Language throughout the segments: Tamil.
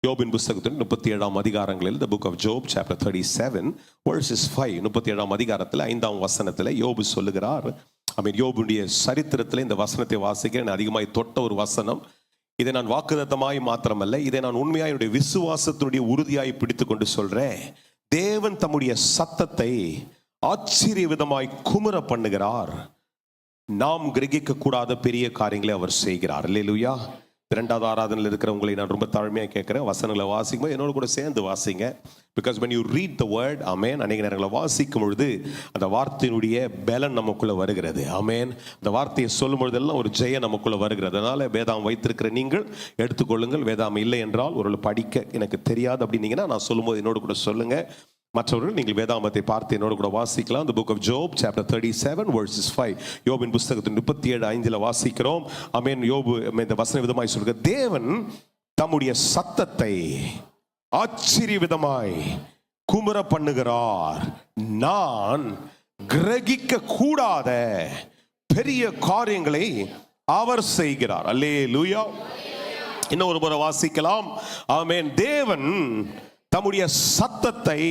யோபின் புஸ்தகத்தின் 37 அதிகாரங்களில் the book of Job chapter 37 verses 5 37 அதிகாரத்தில் 5ஆம் வசனத்தில் யோபு சொல்லுகிறார். யோபுடைய சரித்திரத்தில் இந்த வசனத்தை வாசிக்க நான் அதிகமாய் தொட்ட ஒரு வசனம். இதை நான் வாக்குத்தத்தமாய் மாத்திரமல்ல, இதை நான் உண்மையாய் என்னுடைய விசுவாசத்தினுடைய உறுதியாய் பிடித்து கொண்டு சொல்றேன். தேவன் தம்முடைய சத்தத்தை ஆச்சரிய விதமாய் குமுற பண்ணுகிறார். நாம் கிரகிக்க கூடாத பெரிய காரியங்களை அவர் செய்கிறார். அல்லேலூயா. இரண்டாவது ஆராதனையில் இருக்கிற உங்களை நான் ரொம்ப தாழ்மையாக கேட்குறேன். வசனங்களை வாசிக்கும்போது என்னோட கூட சேர்ந்து வாசிங்க. Because when you read the word, ஆமேன், அநேக நேரங்களை வாசிக்கும் பொழுது அந்த வார்த்தையினுடைய பலன் நமக்குள்ளே வருகிறது. ஆமேன். அந்த வார்த்தையை சொல்லும் பொழுதெல்லாம் ஒரு ஜெயம் நமக்குள்ளே வருகிறது. அதனால் வேதாம் வைத்திருக்கிற நீங்கள் எடுத்துக்கொள்ளுங்கள். வேதாம் இல்லை என்றால் ஒரு படிக்க எனக்கு தெரியாது அப்படின்னீங்கன்னா நான் சொல்லும்போது என்னோட கூட சொல்லுங்கள். மற்றவர்கள் நீங்கள் வேதாமத்தை பார்த்து என்னோடு கூட வாசிக்கலாம். The book of Job chapter 37 verses 5. யோபின் புஸ்தகத்தின் 37:5 வாசிக்கிறோம். ஆமென். யோபு இந்த வசன விதமாய் சொல்லுங்க, தேவன் தம்முடைய சத்தத்தை ஆச்சரிய விதமாய் குமுற பண்ணுகிறார். நான் கிரகிக்க கூடாத பெரிய காரியங்களை அவர் செய்கிறார். அல்லேலூயா. இன்னும் ஒரு முறை வாசிக்கலாம். ஆமென். தேவன் தம்முடைய சத்தத்தை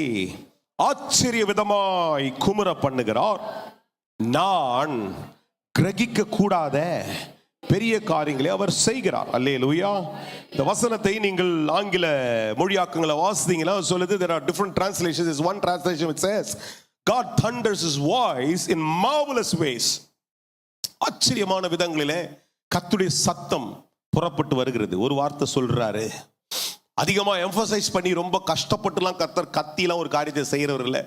ஆச்சரிய விதமாய் குமுற பண்ணுகிறார். நான் கிரகிக்க கூடாத பெரிய காரியங்களை அவர் செய்கிறார். அல்லேலூயா. இந்த வசனத்தை நீங்கள் ஆங்கில மொழியாக்கங்களை வாசித்தீங்கன்னா சொல்லுது, there are different translations. There's one translation which says God thunders his voice in marvelous ways. ஆச்சரியமான விதங்களிலே கர்த்தருடைய சத்தம் புறப்பட்டு வருகிறது. ஒரு வார்த்தை சொல்றாரு, அதிகமாக எம்பசைஸ் பண்ணி ரொம்ப கஷ்டப்பட்டுலாம் கர்த்தர் கத்திலாம் ஒரு காரியத்தை செய்கிறவர் இல்லை.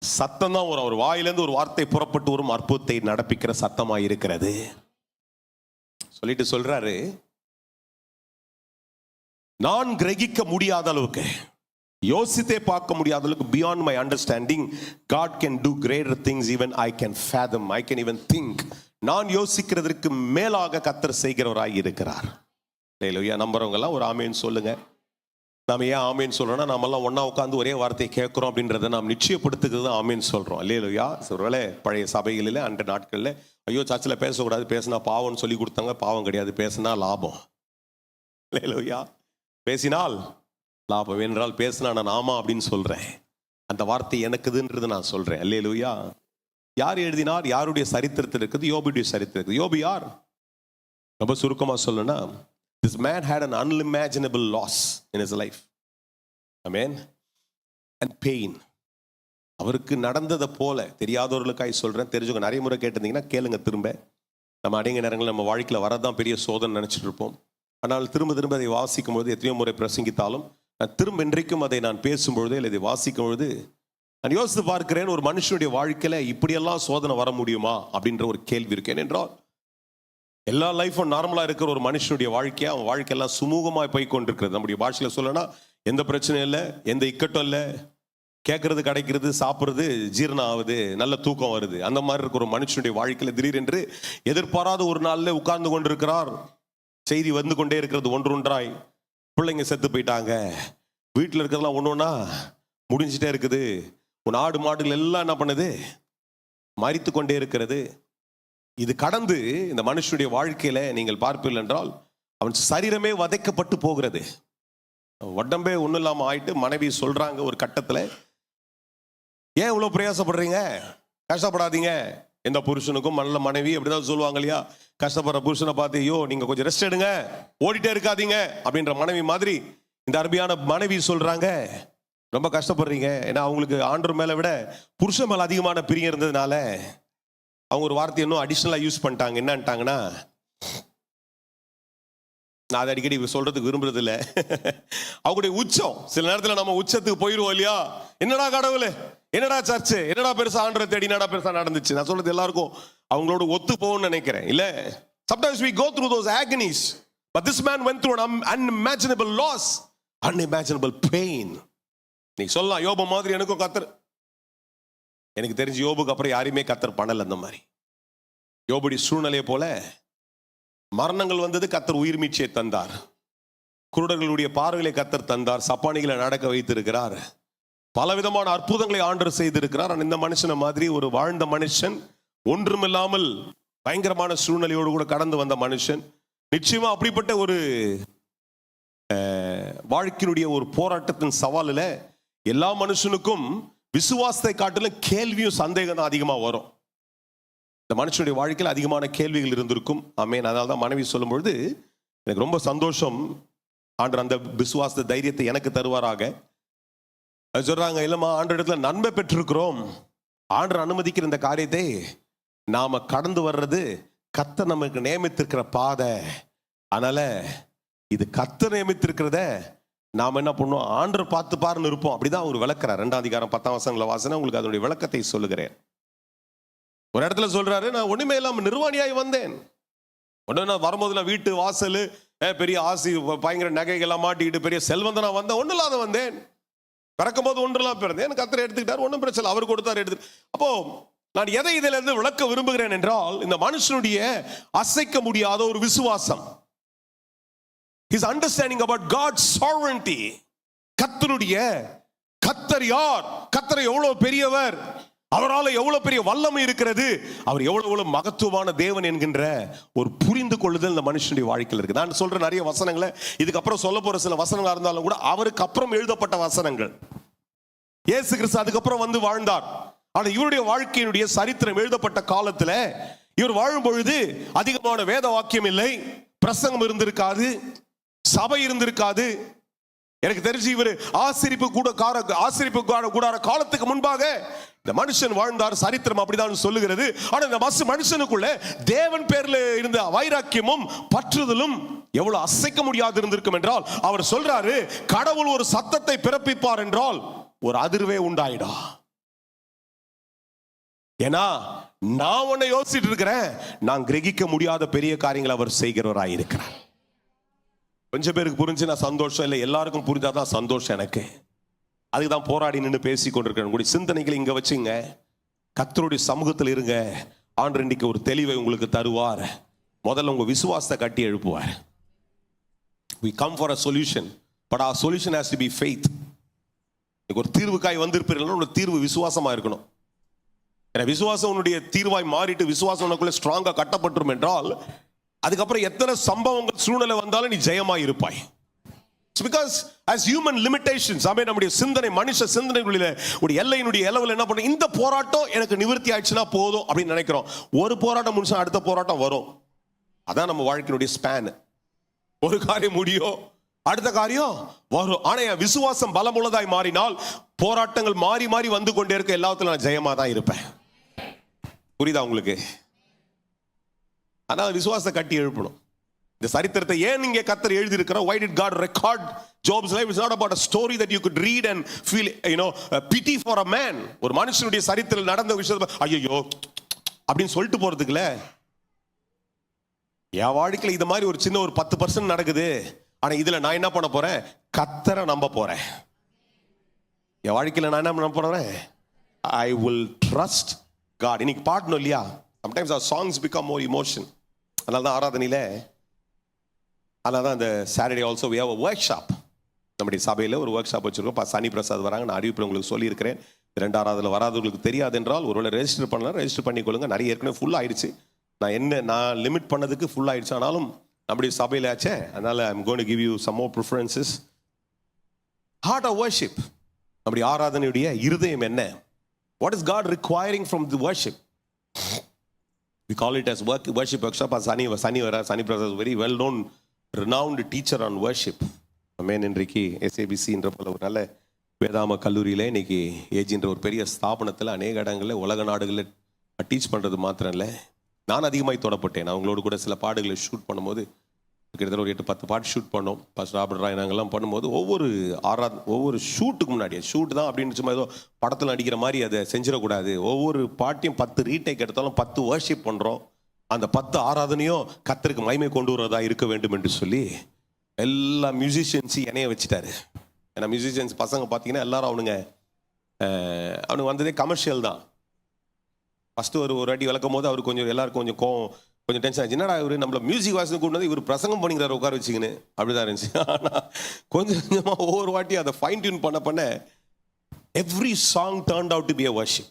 சத்தம் தான் வரும். அவர் வாயிலேருந்து ஒரு வார்த்தை புறப்பட்டு வரும், அற்புதத்தை நடப்பிக்கிற சத்தமாக இருக்கிறது. சொல்லிட்டு சொல்றாரு, நான் கிரகிக்க முடியாத அளவுக்கு, யோசித்தே பார்க்க முடியாத அளவுக்கு, beyond my understanding, God can do greater things even I can fathom, I can even think. நான் யோசிக்கிறதற்கு மேலாக கர்த்தர் செய்கிறவராய் இருக்கிறார். அல்லேலூயா. நம்புறவங்கெல்லாம் ஒரு ஆமேன் சொல்லுங்க. நாம் ஏன் ஆமேன்னு சொல்கிறோன்னா, நம்மெல்லாம் ஒன்றா உட்காந்து ஒரே வார்த்தையை கேட்குறோம் அப்படின்றத நாம் நிச்சயப்படுத்துக்கிறது தான் ஆமேன்னு சொல்கிறோம். அல்லேலூயா. ஒருவேளை பழைய சபைகளில் அன்ற நாட்களில் ஐயோ சர்ச்சில் பேசக்கூடாது, பேசினா பாவம்னு சொல்லி கொடுத்தாங்க. பாவம் கிடையாது, பேசினா லாபம். அல்லேலூயா. பேசினால் லாபம் என்றால் பேசினா நான் ஆமா அப்படின்னு சொல்கிறேன். அந்த வார்த்தை எனக்குதுன்றது நான் சொல்கிறேன். அல்லேலூயா. யார் எழுதினார்? யாருடைய சரித்திரத்தில் இருக்குது? யோபுடைய சரித்திரம். யோபு யார்? ரொம்ப சுருக்கமாக சொல்லணும்னா, this man had an unimaginable loss in his life. Amen. And pain. அவருக்கு நடந்ததை போல, தெரியாதவர்களுக்காய் சொல்றேன், தெரிஞ்சுங்க. நிறைய முறை கேட்டிருந்தீங்கன்னா கேளுங்க திரும்ப. நம்ம அநேக நேரங்களில் நம்ம வாழ்க்கையில் வரதான் பெரிய சோதனை நினைச்சிட்டு இருப்போம். ஆனால் திரும்ப திரும்ப அதை வாசிக்கும் பொழுது, எத்தனையோ முறை பிரசங்கித்தாலும் நான் திரும்ப இன்றைக்கும் அதை நான் பேசும்பொழுது இல்லை இதை வாசிக்கும் பொழுது நான் யோசித்து பார்க்கிறேன், ஒரு மனுஷனுடைய வாழ்க்கையில இப்படியெல்லாம் சோதனை வர முடியுமா அப்படின்ற ஒரு கேள்வி இருக்கு. ஏனென்றால் எல்லா லைஃப்பும் நார்மலாக இருக்கிற ஒரு மனுஷனுடைய வாழ்க்கையை, அவன் வாழ்க்கையெல்லாம் சுமூகமாக போய் கொண்டிருக்கிறது. நம்முடைய பாஷையில் சொல்லனா எந்த பிரச்சனையும் இல்லை, எந்த இக்கட்டும் இல்லை, கேட்கறது கிடைக்கிறது, சாப்பிட்றது ஜீரணம் ஆகுது, நல்ல தூக்கம் வருது. அந்த மாதிரி இருக்கிற ஒரு மனுஷனுடைய வாழ்க்கையில் திடீரென்று எதிர்பாராத ஒரு நாளில் உட்கார்ந்து கொண்டிருக்கிறார். செய்தி வந்து கொண்டே இருக்கிறது ஒன்றொன்றாய். பிள்ளைங்க செத்து போயிட்டாங்க, வீட்டில் இருக்கிறதெல்லாம் ஒன்று ஒன்றா முடிஞ்சிட்டே இருக்குது. உன் ஆடு மாடுகள் எல்லாம் என்ன பண்ணுது? மரித்து கொண்டே இருக்கிறது. இது கடந்து இந்த மனுஷனுடைய வாழ்க்கையில நீங்கள் பார்ப்பீர்கள் என்றால் அவன் சரீரமே வதைக்கப்பட்டு போகிறது. உடம்பே ஒன்றும் இல்லாமல் ஆயிட்டு மனைவி சொல்றாங்க ஒரு கட்டத்தில், ஏன் இவ்வளோ பிரயாசப்படுறீங்க? கஷ்டப்படாதீங்க. எந்த புருஷனுக்கும் நல்ல மனைவி அப்படிதான் சொல்லுவாங்க இல்லையா? கஷ்டப்படுற புருஷனை பார்த்து, ஐயோ நீங்க கொஞ்சம் ரெஸ்ட் எடுங்க, ஓடிட்டே இருக்காதீங்க அப்படின்ற மனைவி மாதிரி இந்த அருமையான மனைவி சொல்றாங்க, ரொம்ப கஷ்டப்படுறீங்க. ஏன்னா அவங்களுக்கு ஆண்டவர் மேல விட புருஷன் மேல அதிகமான பிரியம் இருந்ததுனால அவங்க ஒரு வார்த்தை இன்னும் அடிஷனலாக யூஸ் பண்ணிட்டாங்க. என்னன்ட்டாங்கன்னா, நான் அதை அடிக்கடி சொல்றதுக்கு விரும்புறது இல்லை. அவங்களுடைய உச்சம், சில நேரத்தில் நம்ம உச்சத்துக்கு போயிடுவோம் இல்லையா? என்னடா கடவுளே, என்னடா சர்ச்சு, என்னடா பெருசா ஆண்டரை தேடி என்னடா பெருசா நடந்துச்சு. நான் சொல்றது எல்லாருக்கும் அவங்களோட ஒத்து போகும்னு நினைக்கிறேன். இல்ல, sometimes we go through those agonies, but this man went through an unimaginable loss, unimaginable pain. நீ சொல்லலாம், யோபு மாதிரி எனக்கும் கர்த்தர், எனக்கு தெரிஞ்சு யோபுக்கு அப்புறம் யாரையுமே கர்த்தர் பண்ணல அந்த மாதிரி. யோபுடைய சூழ்நிலையை போல மரணங்கள் வந்தது, கர்த்தர் உயிர் மீட்சியை தந்தார். குருடர்களுடைய பார்வைகளை கர்த்தர் தந்தார். சப்பானிகளை நடக்க வைத்திருக்கிறார். பலவிதமான அற்புதங்களை ஆண்டவர் செய்திருக்கிறார். இந்த மனுஷனை மாதிரி ஒரு வாழ்ந்த மனுஷன், ஒன்றுமில்லாமல் பயங்கரமான சூழ்நிலையோடு கூட கடந்து வந்த மனுஷன், நிச்சயமா அப்படிப்பட்ட ஒரு வாழ்க்கையினுடைய ஒரு போராட்டத்தின் சவாலில் எல்லா மனுஷனுக்கும் விசுவாசத்தை காட்டிலும் கேள்வியும் சந்தேகம் தான் அதிகமாக வரும். இந்த மனுஷனுடைய வாழ்க்கையில் அதிகமான கேள்விகள் இருந்திருக்கும். ஆமென். அதனால தான் மனைவி சொல்லும்பொழுது எனக்கு ரொம்ப சந்தோஷம், ஆண்டவர் அந்த விசுவாச தைரியத்தை எனக்கு தருவாராக. அது சொல்றாங்க, இல்லைம்மா ஆண்டவர் இடத்துல நன்மை பெற்றிருக்கிறோம், ஆண்டவர் அனுமதிக்கிற இந்த காரியத்தை நாம கடந்து வர்றது கர்த்தர் நமக்கு நியமித்திருக்கிற பாதை. அதனால இது கர்த்தர் நியமித்திருக்கிறத நாம் என்ன பண்ணுவோம், ஆண்டவர் பார்த்து பாருன்னு இருப்போம். அப்படிதான் அவர் விளக்குறார். 2 அதிகாரம் 10ஆம் வசனங்களை வாசனை உங்களுக்கு அதனுடைய விளக்கத்தை சொல்லுகிறேன். ஒரு இடத்துல சொல்றாரு, நான் ஒண்ணுமே இல்லாம நிர்வாணியாய் வந்தேன். ஒண்ணு நான் வரும்போதுல வீட்டு வாசல் பெரிய ஆசி பயங்கர நகைகள்லாம் மாட்டிக்கிட்டு பெரிய செல்வந்தனா வந்தேன், ஒன்றும் இல்லாத வந்தேன். பிறக்கும் போது ஒன்றுலாம் பிறந்தேன், கர்த்தர் எடுத்துக்கிட்டார், ஒன்றும் பிரச்சனை, அவர் கொடுத்தார், எடுத்து. அப்போ நான் எதை இதில் இருந்து விளக்க விரும்புகிறேன் என்றால், இந்த மனுஷனுடைய அசைக்க முடியாத ஒரு விசுவாசம், his understanding about God's sovereignty. கர்த்தர் யார், கர்த்தர் எவ்வளவு பெரியவர், அவரால் எவ்வளவு பெரிய வல்லமை இருக்கிறது, அவர் எவ்வளவு மகத்துவமான தேவன் என்கின்ற ஒரு புரிந்து கொள்ளுதல் இந்த மனுஷனுடைய வாழ்க்கையில் இருக்கு. நான் சொல்ற நிறைய வசனங்களை இதுக்கப்புறம் சொல்ல போற சில வசனங்களா இருந்தாலும் கூட அவருக்கு அப்புறம் எழுதப்பட்ட வசனங்கள். இயேசு கிறிஸ்து அதுக்கப்புறம் வந்து வாழ்ந்தார். ஆனா இவருடைய வாழ்க்கையினுடைய சரித்திரம் எழுதப்பட்ட காலத்துல இவர் வாழும் பொழுது அதிகமான வேத வாக்கியம் இல்லை, பிரசங்கம் இருந்திருக்காது, சபை இருந்திருக்காது. எனக்கு தெரிஞ்சு இவர் ஆசரிப்பு கூடார காலத்துக்கு முன்பாக இந்த மனுஷன் வாழ்ந்தார். சரித்திரம் அப்படிதான் சொல்லுகிறது. ஆனா இந்த மனுஷனுக்குள்ள தேவன் பேர்ல இருந்த வைராக்கியமும் பற்றுதலும் எவ்வளவு அசைக்க முடியாது இருந்திருக்கும் என்றால், அவர் சொல்றாரு, கடவுள் ஒரு சத்தத்தை பிறப்பிப்பார் என்றால் ஒரு அதிர்வே உண்டாயிடா. ஏன்னா நான் உன்னை யோசிச்சுட்டு இருக்கிறேன், நான் கிரகிக்க முடியாத பெரிய காரியங்களை அவர் செய்கிறவராய் இருக்கிறார். கொஞ்சம் பேருக்கு புரிஞ்சுனா சந்தோஷம், இல்லை எல்லாருக்கும் புரிஞ்சாதான் சந்தோஷம் எனக்கு. அதுக்கு தான் போராடி நின்று பேசி கொண்டிருக்கிறேன். உங்களுடைய சிந்தனைகளை இங்க வச்சுங்க, கர்த்தருடைய சமூகத்தில் இருங்க. ஆண்டவர் இன்னைக்கு ஒரு தெளிவை உங்களுக்கு தருவார். முதல்ல உங்க விசுவாசத்தை கட்டி எழுப்புவார். We come for a solution, but our solution has to be faith. ஒரு தீர்வுக்காய் வந்திருப்பீர்கள், உங்க தீர்வு விசுவாசமா இருக்கணும். விசுவாசம் உன்னுடைய தீர்வாய் மாறிட்டு விசுவாசம் உனக்குள்ள ஸ்ட்ராங்கா கட்டப்பட்டுரும் என்றால், அதுக்கப்புறம் எத்தனை சம்பவங்கள் சூழ்நிலை வந்தாலும் நீ ஜெயமாய் இருப்பாய். Because as human limitations, நம்முடைய சிந்தனை, மனுஷ சிந்தனைகளில ஒரு எல்லையினுடைய அளவில் என்ன பண்ண, இந்த போராட்டம் எனக்கு நிவர்த்தி ஆயிடுச்சுன்னா போதும் அப்படின்னு நினைக்கிறோம். ஒரு போராட்டம் முடிச்சா அடுத்த போராட்டம் வரும். அதான் நம்ம வாழ்க்கையினுடைய ஸ்பேன். ஒரு காரியம் முடியும், அடுத்த காரியம் வரும். ஆனா என் விசுவாசம் பலமுள்ளதாய் மாறினால் போராட்டங்கள் மாறி மாறி வந்து கொண்டே இருக்க, எல்லாத்துல நான் ஜெயமா தான் இருப்பேன். புரியுதா உங்களுக்கு? ஆனால் விசுவாசத்தை கட்டி எழுப்பணும். இந்த சரித்திரத்தை ஏன் இங்கே கர்த்தர் எழுதி இருக்கிறார்? Why did God record Job's life? It's not about a story that you could read and feel, pity for a man. ஒரு மனுஷனுடைய சரித்திரம் நடந்த விஷயத்தை ஐயோ அப்படின்னு சொல்லிட்டு போறதுக்குல, என் வாழ்க்கையில் இது மாதிரி ஒரு சின்ன ஒரு 10% நடக்குது, ஆனா இதுல நான் என்ன பண்ண போறேன்? கர்த்தரை நம்ப போறேன். என் வாழ்க்கையில் நான் என்ன பண்ண போறேன்? I will trust God. இன்னைக்கு பாடணும் இல்லையா? Sometimes our songs become more emotion. அதனால தான் ஆராதனையில, அதனால தான் இந்த Saturday also we have a workshop. நம்முடைய சபையில் ஒரு ஒர்க் ஷாப் வச்சிருக்கோம். சனி பிரசாத் வராங்க, நான் அறிவிப்பு உங்களுக்கு சொல்லியிருக்கிறேன். 2 ஆராதனையில் வராதவங்களுக்கு தெரியாது என்றால் ஒருவேளை ரெஜிஸ்டர் பண்ணலாம், ரெஜிஸ்டர் பண்ணிக்கொள்ளுங்க. நிறைய ஏற்கனவே ஃபுல் ஆயிடுச்சு. நான் லிமிட் பண்ணதுக்கு ஃபுல் ஆயிடுச்சு, ஆனாலும் நம்முடைய சபையில் ஆச்சே, அதனால I'm going to give you some more preferences. Heart of worship, நம்முடைய ஆராதனையுடைய இருதயம் என்ன? What is God requiring from the worship? We call it as worship workshop. Sani Prasad, very well known, renowned teacher on worship. Amen. இன்றைக்கு SABC என்ற போல ஒரு நல்ல வேதாம கல்லூரியில் இன்னைக்கு ஏஜின்ற ஒரு பெரிய ஸ்தாபனத்தில் அநேக இடங்களில் உலக நாடுகளில் டீச் பண்ணுறது மாத்திரம் இல்லை, நான் அதிகமாய் தொடப்பட்டேன். நான் அவங்களோட கூட சில பாடுகளை ஷூட் பண்ணும்போது கிட்டத்தட்ட ஒரு 8-10 பாட்டு ஷூட் பண்ணோம். பாஸ்டர் ராபர்ட் ராய் நாங்கள்லாம் பண்ணும்போது ஒவ்வொரு ஷூட்டுக்கு முன்னாடி, ஷூட் தான் அப்படின்னு சும்மா ஏதோ படத்தில் நடிக்கிற மாதிரி அதை செஞ்சிடக்கூடாது. ஒவ்வொரு பாட்டையும் 10 ரீடேக் எடுத்தாலும் 10 வர்ஷிப் பண்ணுறோம். அந்த 10 ஆராதனையும் கர்த்தருக்கு மகிமை கொண்டு வருவதா இருக்க வேண்டும் என்று சொல்லி எல்லா மியூசிஷியன்ஸையும் இணைய வச்சுட்டாரு. ஏன்னா மியூசிஷியன்ஸ் பசங்க பார்த்தீங்கன்னா எல்லாரும் அவனுக்கு வந்ததே கமர்ஷியல் தான். ஃபஸ்ட்டு ஒரு வாட்டி விளக்கும் போது அவர் எல்லாருக்கும் கொஞ்சம் டென்ஷன் ஆச்சு. என்னடா இவர் நம்மள மியூசிக் வாசனை கூட்டு வந்து இவர் பிரசங்கம் பண்ணிக்கிறார் உட்கார வச்சுக்கின்னு, அப்படிதான் இருந்துச்சு. ஆனால் கொஞ்சம் கொஞ்சமாக ஒவ்வொரு வாட்டி அதை ஃபைன் டியூன் பண்ண every song turned out to be a worship.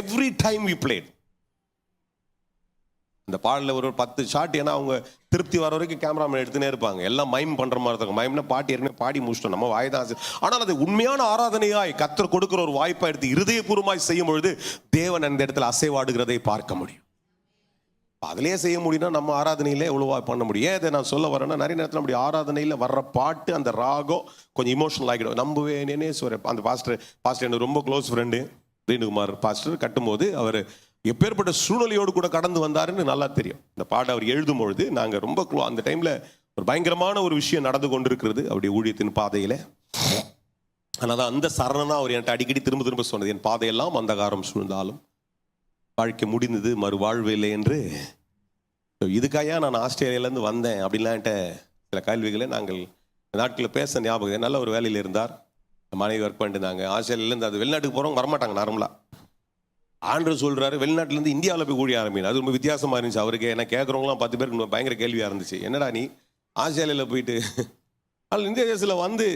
Every time we played. இந்த பாடல ஒரு 10 ஷாட், ஏன்னா அவங்க திருப்தி வர வரைக்கும் கேமராமேன் எடுத்துனே இருப்பாங்க. எல்லாம் மைம் பண்ற மாதிரி இருக்கும். மைம்னா பாட்டு ஏற்கனவே பாடி முடிச்சிட்டோம், நம்ம வாய் தான். ஆனால் அது உண்மையான ஆராதனையாய் கர்த்தர் கொடுக்கிற ஒரு வாய்ப்பை எடுத்து இருதயபூர்வமாய் செய்யும் பொழுது தேவன் அந்த இடத்துல அசைவாடுகிறதை பார்க்க முடியும். அதிலேயே செய்ய முடியும்னா நம்ம ஆராதனையில எவ்வளவா பண்ண முடியும். ஏன் இதை நான் சொல்ல வரேன்னா, நிறைய நேரத்தில் அப்படி ஆராதனையில் வர்ற பாட்டு அந்த ராகம் கொஞ்சம் இமோஷனல் ஆகிடும். நம்புவேனே அந்த பாஸ்டர் எனக்கு ரொம்ப க்ளோஸ் ஃப்ரெண்டு ரேணுகுமார் பாஸ்டர் கட்டும்போது அவர் எப்பேற்பட்ட சூழ்நிலையோடு கூட கடந்து வந்தாருன்னு நல்லா தெரியும். இந்த பாடை அவர் எழுதும் பொழுது நாங்கள் ரொம்ப அந்த டைமில் ஒரு பயங்கரமான ஒரு விஷயம் நடந்து கொண்டிருக்கிறது அவருடைய ஊழியத்தின் பாதையில். ஆனால் அந்த சரணம் தான் அவர் என்கிட்ட அடிக்கடி திரும்ப திரும்ப சொன்னது, என் பாதையெல்லாம் அந்தகாரம் சூழ்ந்தாலும் வாழ்க்கை முடிந்தது மறுவாழ்வு இல்லை என்று. இதுக்காக நான் ஆஸ்திரேலியாவிலேருந்து வந்தேன் அப்படின்லாம் என்கிட்ட சில கேள்விகளை நாங்கள் நாட்களில் பேச ஞாபகம். நல்ல ஒரு வேலையில் இருந்தார், மனைவி ஒர்க் பண்ணிட்டு இருந்தாங்க. ஆஸ்திரேலியாவிலேருந்து அது வெளிநாட்டுக்கு போகிறவங்க வரமாட்டாங்க நார்மலாக. ஆண்டவர் சொல்கிறாரு வெளிநாட்டிலேருந்து இந்தியாவில் போய் ஊழிய ஆரம்பிங்க. அது ரொம்ப வித்தியாசமாக இருந்துச்சு அவருக்கு. ஏன்னா கேட்குறவங்களாம் 10 பேருக்கு பயங்கர கேள்வியாக இருந்துச்சு, என்னடா நீ ஆஸ்திரேலியாவில் போயிட்டு. ஆனால் இந்திய தேசத்தில் வந்து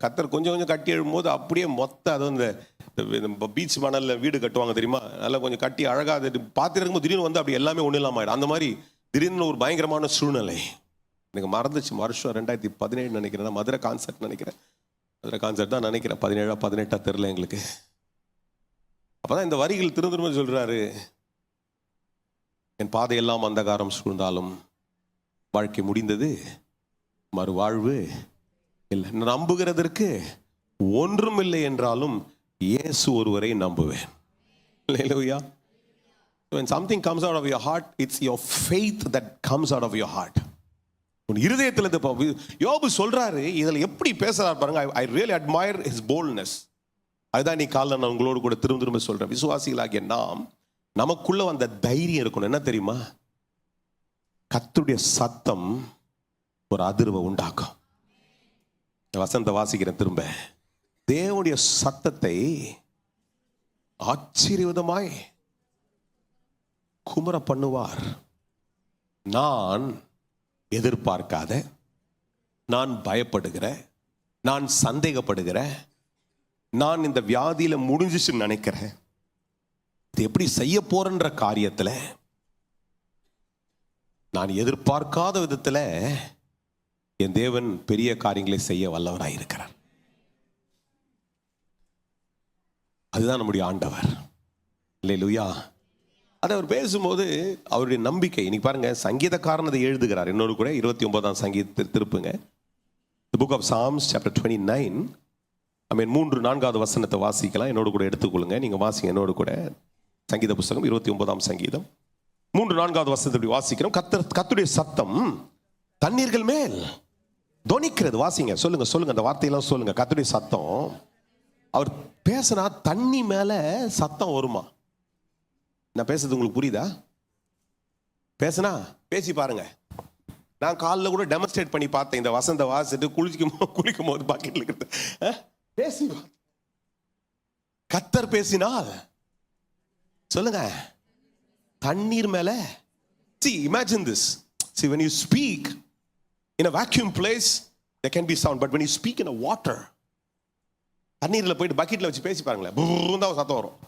கத்தர் கொஞ்சம் கொஞ்சம் கட்டி எழும்போது அப்படியே மொத்தம் அது வந்து பீச் மணலில் வீடு கட்டுவாங்க தெரியுமா, நல்லா கொஞ்சம் கட்டி அழகாக அது பார்த்துருக்கும்போது திடீர்னு வந்து அப்படி எல்லாமே ஒன்றும் இல்லாமல் ஆகிடும். அந்த மாதிரி திடீர்னு ஒரு பயங்கரமான சூழ்நிலை. எனக்கு மறந்துச்சு, வருஷம் 2017 நினைக்கிறேன், மதுரை கான்சர்ட் நினைக்கிறேன். மதுரை கான்சர்ட் தான் நினைக்கிறேன், 17 18 தெரில எங்களுக்கு. அப்போதான் இந்த வரிகள் திரும்ப திரும்ப சொல்கிறாரு, என் பாதையெல்லாம் அந்தகாரம் சூழ்ந்தாலும் வாழ்க்கை முடிந்தது மறுவாழ்வு இல்லை. நம்புகிறதற்கு ஒன்றும் இல்லை என்றாலும் இயேசு ஒருவரை நம்புவேன். Hallelujah. When something comes out of your heart, it's your faith that comes out of your heart. உன் இருதயத்தில் யோபு சொல்றாரு, இதில் எப்படி பேசுறாரு பாருங்க. I really admire his boldness. அதுதான் நீ காலைல நான் உங்களோடு கூட திரும்ப திரும்ப சொல்றேன், விசுவாசிகளாகிய நாம் நமக்குள்ள வந்த தைரியம் இருக்கணும். என்ன தெரியுமா, கர்த்தருடைய சத்தம் ஒரு அதிர்வை உண்டாக்கும். வசனத்தை வாசிக்கிறேன் திரும்ப. தேவனுடைய சத்தத்தை ஆச்சரியமாய் குமர பண்ணுவார். நான் எதிர்பார்க்காத, நான் பயப்படுகிற, நான் சந்தேகப்படுகிற, நான் இந்த வியாதியில முடிஞ்சிச்சுன்னு நினைக்கிறேன், இது எப்படி செய்ய போறன்ற காரியத்தில் நான் எதிர்பார்க்காத விதத்தில் என் தேவன் பெரிய காரியங்களை செய்ய வல்லவராய் இருக்கிறார். அதுதான் நம்முடைய ஆண்டவர். அல்லேலூயா. அதை அவர் பேசும்போது அவருடைய நம்பிக்கை இன்னைக்கு பாருங்க. சங்கீதக்காரன் அதை எழுதுகிறார் என்னோடு கூட. 29ஆம் சங்கீதத்தை திருப்புங்க. The book of Psalms chapter 29. 3-4 வசனத்தை வாசிக்கலாம். என்னோடு கூட எடுத்துக்கொள்ளுங்க, நீங்க வாசிங்க என்னோடு கூட. சங்கீத புஸ்தகம் 29ஆம் சங்கீதம் 3-4 வசனத்தை இப்படி வாசிக்கிறோம். கர்த்தருடைய சத்தம் தண்ணீர்கள் மேல் தொனிக்கிறது. வாசிங்க, சொல்லுங்க சொல்லுங்க, அந்த வார்த்தையெல்லாம் சொல்லுங்க. கர்த்தருடைய சத்தம், அவர் பேசினா தண்ணி மேல சத்தம் வருமா? நான் பேசுறது உங்களுக்கு புரியுதா? பேசினா பேசி பாருங்க. நான் காலில் கூட டெமான்ஸ்ட்ரேட் பண்ணி பார்த்தேன். இந்த வசந்த வாசிட்டு குளிக்கும் போது பாக்கெட்ல இருக்கிறது பேசி. கர்த்தர் பேசினால் சொல்லுங்க, தண்ணீர் மேல. See, imagine this. See, when you speak in a vacuum place, there can be sound, but when you speak in a water, தண்ணீர்ல போயிட்டு பக்கெட்ல வச்சு பேசி பாருங்களேன், பூம் தான் சத்தம் வரும்.